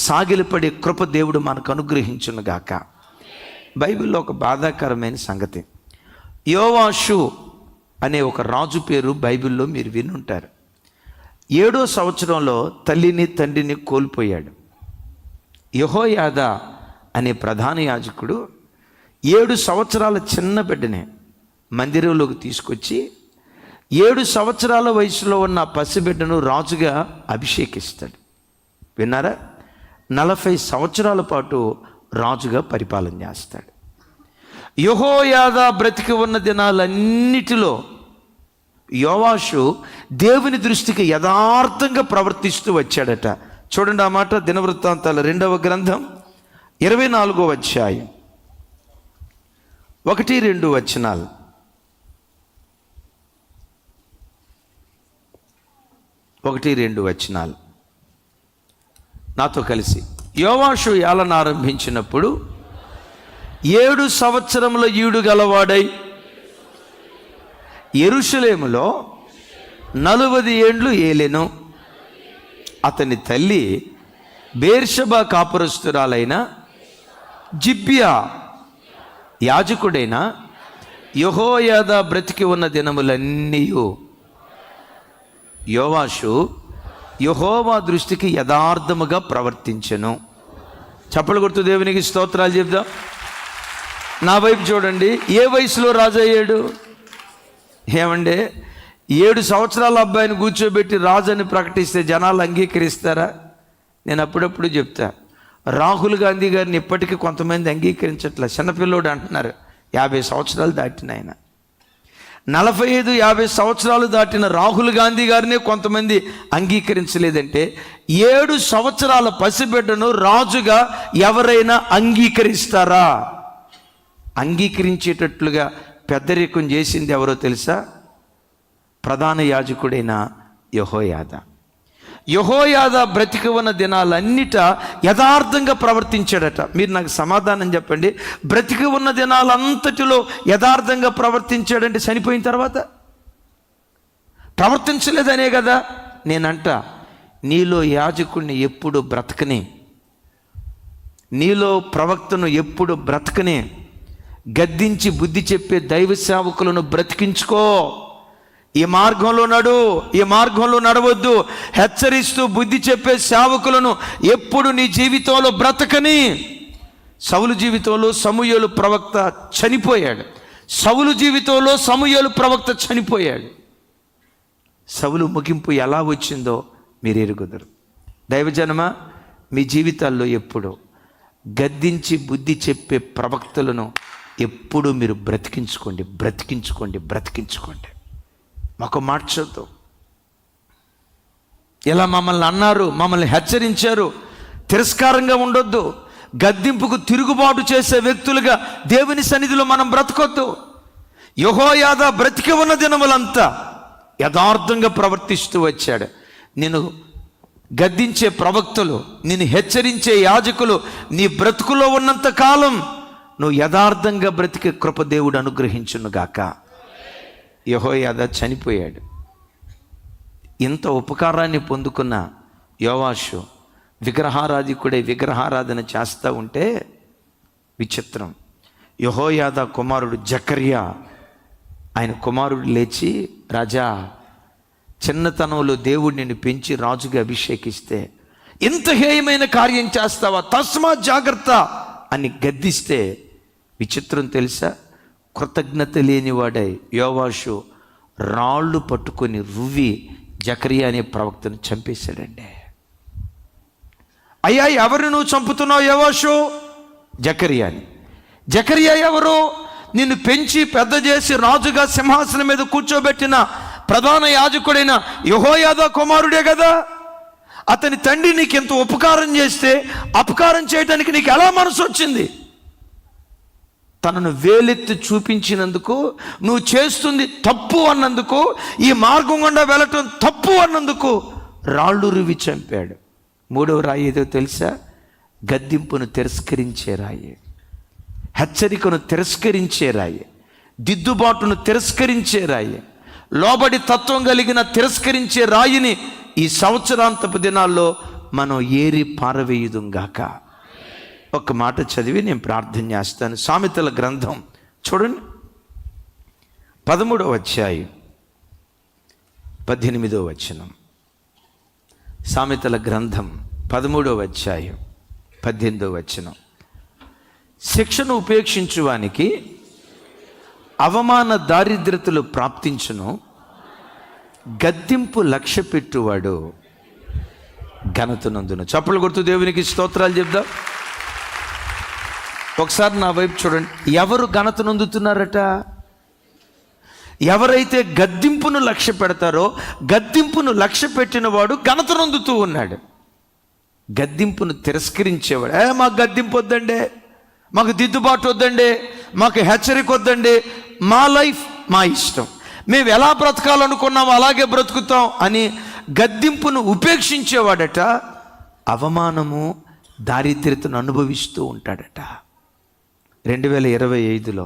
సాగిలపడే కృప దేవుడు మనకు అనుగ్రహించునుగాక. బైబిల్లో ఒక బాధాకరమైన సంగతి, యోవాషు అనే ఒక రాజు పేరు బైబిల్లో మీరు వినుంటారు. 7వ సంవత్సరంలో తల్లిని తండ్రిని కోల్పోయాడు. యెహోయాదా అనే ప్రధాన యాజకుడు 7 సంవత్సరాల చిన్న బిడ్డని మందిరంలోకి తీసుకొచ్చి 7 సంవత్సరాల వయసులో ఉన్న పసిబిడ్డను రాజుగా అభిషేకిస్తాడు. విన్నారా? 40 సంవత్సరాల పాటు రాజుగా పరిపాలన చేస్తాడు. యెహోయాదా బ్రతికి ఉన్న దినాలన్నిటిలో యోవాషు దేవుని దృష్టికి యథార్థంగా ప్రవర్తిస్తూ వచ్చాడట. చూడండి ఆ మాట, దినవృత్తాంతాల 2వ గ్రంథం 24వ అధ్యాయం 1-2 వచనాలు. నాతో కలిసి. యోవాషు ఏలన ఆరంభించినప్పుడు 7 సంవత్సరముల ఈడు గలవాడై యెరూషలేములో 40 ఏండ్లు ఏలెను. అతని తల్లి బేర్షెబా కాపురస్తురాలైన జిబ్యా యాజకుడైన యెహోయాదా బ్రతికి ఉన్న దినములన్నీ యోవాషు యెహోవా దృష్టికి యథార్థముగా ప్రవర్తించెను. చప్పలు కొడుతూ దేవునికి స్తోత్రాలు చెప్దాం. నా వైపు చూడండి. ఏ వయసులో రాజు అయ్యాడు? ఏమంటే 7 సంవత్సరాల అబ్బాయిని కూర్చోబెట్టి రాజు అని ప్రకటిస్తే జనాలు అంగీకరిస్తారా? నేను అప్పుడప్పుడు చెప్తా, రాహుల్ గాంధీ గారిని ఇప్పటికీ కొంతమంది అంగీకరించట్లే. చిన్నపిల్లోడు అంటున్నారు, 50 సంవత్సరాలు దాటిన ఆయన. 45-50 సంవత్సరాలు దాటిన రాహుల్ గాంధీ గారిని కొంతమంది అంగీకరించలేదంటే 7 సంవత్సరాల పసిబిడ్డను రాజుగా ఎవరైనా అంగీకరిస్తారా? అంగీకరించేటట్లుగా పెద్దరికం చేసింది ఎవరో తెలుసా? ప్రధాన యాజకుడైన యెహోయాదా. యెహోయాదా బ్రతికి ఉన్న దినాలన్నిట యథార్థంగా ప్రవర్తించాడట. మీరు నాకు సమాధానం చెప్పండి. బ్రతికి ఉన్న దినాలంతటిలో యథార్థంగా ప్రవర్తించాడంటే చనిపోయిన తర్వాత ప్రవర్తించలేదనే కదా. నేనంట, నీలో యాజకుడిని ఎప్పుడు బ్రతకని, నీలో ప్రవక్తను ఎప్పుడు బ్రతకని, గద్దించి బుద్ధి చెప్పే దైవ సేవకులను బ్రతికించుకో. ఈ మార్గంలో నడు, ఈ మార్గంలో నడవద్దు, హెచ్చరిస్తూ బుద్ధి చెప్పే సేవకులను ఎప్పుడు నీ జీవితంలో బ్రతకని. సౌలు జీవితంలో సమూయేలు ప్రవక్త చనిపోయాడు. సౌలు జీవితంలో సమూయేలు ప్రవక్త చనిపోయాడు. సౌలు ముగింపు ఎలా వచ్చిందో మీరు ఎరుగుదురు. దైవజనమ, మీ జీవితాల్లో ఎప్పుడు గద్దించి బుద్ధి చెప్పే ప్రవక్తలను ఎప్పుడు మీరు బ్రతికించుకోండి, బ్రతికించుకోండి, బ్రతికించుకోండి. మాకు మార్చొద్దు. ఇలా మమ్మల్ని అన్నారు, మమ్మల్ని హెచ్చరించారు, తిరస్కారంగా ఉండొద్దు. గద్దింపుకు తిరుగుబాటు చేసే వ్యక్తులుగా దేవుని సన్నిధిలో మనం బ్రతకొద్దు. యెహోయాదా బ్రతికి ఉన్న దినములంతా యథార్థంగా ప్రవర్తిస్తూ వచ్చాడు. నేను గద్దించే ప్రవక్తలు, నిన్ను హెచ్చరించే యాజకులు నీ బ్రతుకులో ఉన్నంత కాలం నువ్వు యథార్థంగా బ్రతికే కృప దేవుడు అనుగ్రహించునుగాక. యెహోయాదా చనిపోయాడు. ఇంత ఉపకారాన్ని పొందుకున్న యోవాషు విగ్రహారాధికుడై విగ్రహారాధన చేస్తూ ఉంటే విచిత్రం, యెహోయాదా కుమారుడు జకర్యా ఆయన కుమారుడు లేచి, రాజా, చిన్నతనంలో దేవుడు నిన్ను పెంచి రాజుగా అభిషేకిస్తే ఇంత హేయమైన కార్యం చేస్తావా, తస్మాత్ జాగ్రత్త అని గద్దిస్తే విచిత్రం తెలుసా, కృతజ్ఞత లేనివాడై యోవాషు రాళ్ళు పట్టుకొని రువ్వి జకర్యా అనే ప్రవక్తను చంపేశాడండి. అయ్యా, ఎవరు నువ్వు చంపుతున్నావు యోవాషు? జకర్యాని. జకర్యా ఎవరు? నిన్ను పెంచి పెద్ద చేసి రాజుగా సింహాసనం మీద కూర్చోబెట్టిన ప్రధాన యాజకుడైన యెహోయాదా కుమారుడే కదా. అతని తండ్రి నీకు ఎంత ఉపకారం చేస్తే అపకారం చేయడానికి నీకు ఎలా మనసు వచ్చింది? తనను వేలెత్తి చూపించినందుకు, నువ్వు చేస్తుంది తప్పు అన్నందుకు, ఈ మార్గం గుండా వెళ్ళటం తప్పు అన్నందుకు రాళ్ళు రువి చంపాడు. మూడవ రాయి ఏదో తెలుసా? గద్దింపును తిరస్కరించే రాయి, హెచ్చరికను తిరస్కరించే రాయి, దిద్దుబాటును తిరస్కరించే రాయి, లోబడి తత్వం కలిగిన తిరస్కరించే రాయిని ఈ సంవత్సరాంతపు దినాల్లో మనం ఏరి పారవేయుదుంగాక. ఒక మాట చదివి నేను ప్రార్థన చేస్తాను. సామెతల గ్రంథం చూడండి, 13వ అధ్యాయం 18వ వచనం. సామెతల గ్రంథం 13వ అధ్యాయం 18వ వచనం. శిక్షను ఉపేక్షించువానికి అవమాన దారిద్రతలు ప్రాప్తించును, గద్దింపు లక్ష్య పెట్టువాడు ఘనతనందును. చప్పలు కొడుతూ దేవునికి స్తోత్రాలు చెప్దాం. ఒకసారి నా వైపు చూడండి. ఎవరు ఘనత నొందుతున్నారట? ఎవరైతే గద్దింపును లక్ష్య పెడతారో, గద్దింపును లక్ష్య పెట్టిన వాడు ఘనత నొందుతూ ఉన్నాడు. గద్దింపును తిరస్కరించేవాడు, మాకు గద్దింపు వద్దండి, మాకు దిద్దుబాటు వద్దండి, మాకు హెచ్చరిక వద్దండి, మా లైఫ్ మా ఇష్టం, మేము ఎలా బ్రతకాలనుకున్నామో అలాగే బ్రతుకుతాం అని గద్దింపును ఉపేక్షించేవాడట అవమానము దారిద్ర్యతను అనుభవిస్తూ ఉంటాడట. 2025లో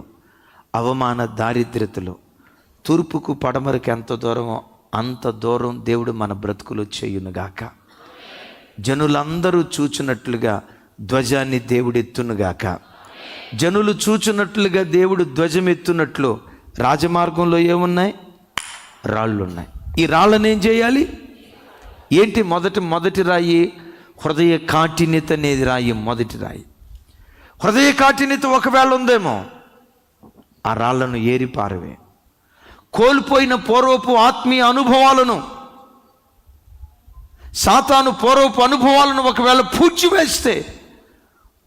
అవమాన దారిద్ర్యతలు తూర్పుకు పడమరకు ఎంత దూరమో అంత దూరం దేవుడు మన బ్రతుకులు చేయునుగాక. జనులందరూ చూచున్నట్లుగా ధ్వజాన్ని దేవుడు ఎత్తునుగాక. జనులు చూచున్నట్లుగా దేవుడు ధ్వజం ఎత్తున్నట్లు రాజమార్గంలో ఏమున్నాయి? రాళ్ళు ఉన్నాయి. ఈ రాళ్ళని ఏం చేయాలి? ఏంటి? మొదటి రాయి హృదయ కాఠిన్యత అనేది రాయి. మొదటి రాయి హృదయ కాఠిన్యత ఒకవేళ ఉందేమో, ఆ రాళ్లను ఏరి పారవే. కోల్పోయిన పూర్వపు ఆత్మీయ అనుభవాలను, సాతాను పూర్వపు అనుభవాలను ఒకవేళ పూడ్చివేస్తే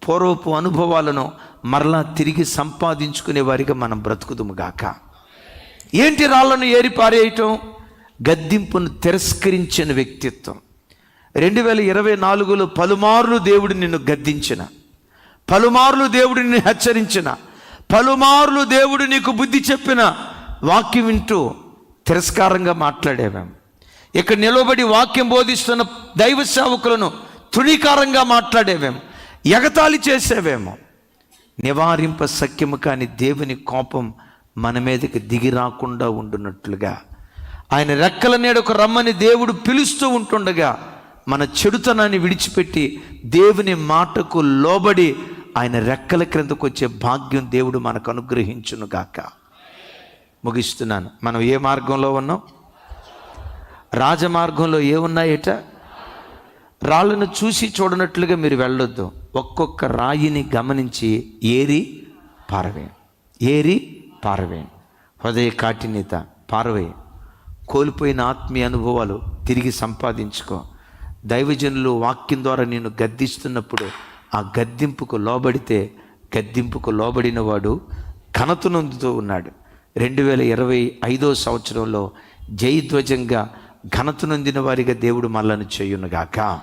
పూర్వపు అనుభవాలను మరలా తిరిగి సంపాదించుకునే వారిగా మనం బ్రతుకుదుము గాక. ఏంటి రాళ్లను ఏరి పారేయటం? గద్దింపును తిరస్కరించిన వ్యక్తిత్వం. 2024లో పలుమార్లు దేవుడు నిన్ను గద్దించిన, పలుమార్లు దేవుడు నిన్ను హెచ్చరించిన, పలుమార్లు దేవుడు నీకు బుద్ధి చెప్పిన వాక్యం వింటూ తిరస్కారంగా మాట్లాడేవాము. ఇక్కడ నిలబడి వాక్యం బోధిస్తున్న దైవ సేవకులను తృణీకారంగా మాట్లాడేవేమో, ఎగతాళి చేసేవేమో. నివారింప సఖ్యము కాని దేవుని కోపం మన మీదకి దిగి రాకుండా ఉండునట్లుగా ఆయన రెక్కల నీడకు రమ్మని దేవుడు పిలుస్తూ ఉంటుండగా మన చెడుతనాన్ని విడిచిపెట్టి దేవుని మాటకు లోబడి ఆయన రెక్కల క్రిందకు వచ్చే భాగ్యం దేవుడు మనకు అనుగ్రహించునుగాక. ముగిస్తున్నాను. మనం ఏ మార్గంలో ఉన్నాం? రాజమార్గంలో ఏమున్నాయట? రాళ్ళను చూసి చూడనట్లుగా మీరు వెళ్ళొద్దు. ఒక్కొక్క రాయిని గమనించి ఏరి పారవే. హృదయ కాఠిన్యత పారవే. కోల్పోయిన ఆత్మీయ అనుభవాలు తిరిగి సంపాదించుకో. దైవజనులు వాక్యం ద్వారా నేను గద్దిస్తున్నప్పుడు ఆ గద్దింపుకు లోబడితే, గద్దింపుకు లోబడిన వాడు ఘనత నొందుతూ ఉన్నాడు. 2025 సంవత్సరంలో జయధ్వజంగా ఘనత నొందిన వారిగా దేవుడు మనలను చేయునుగాక.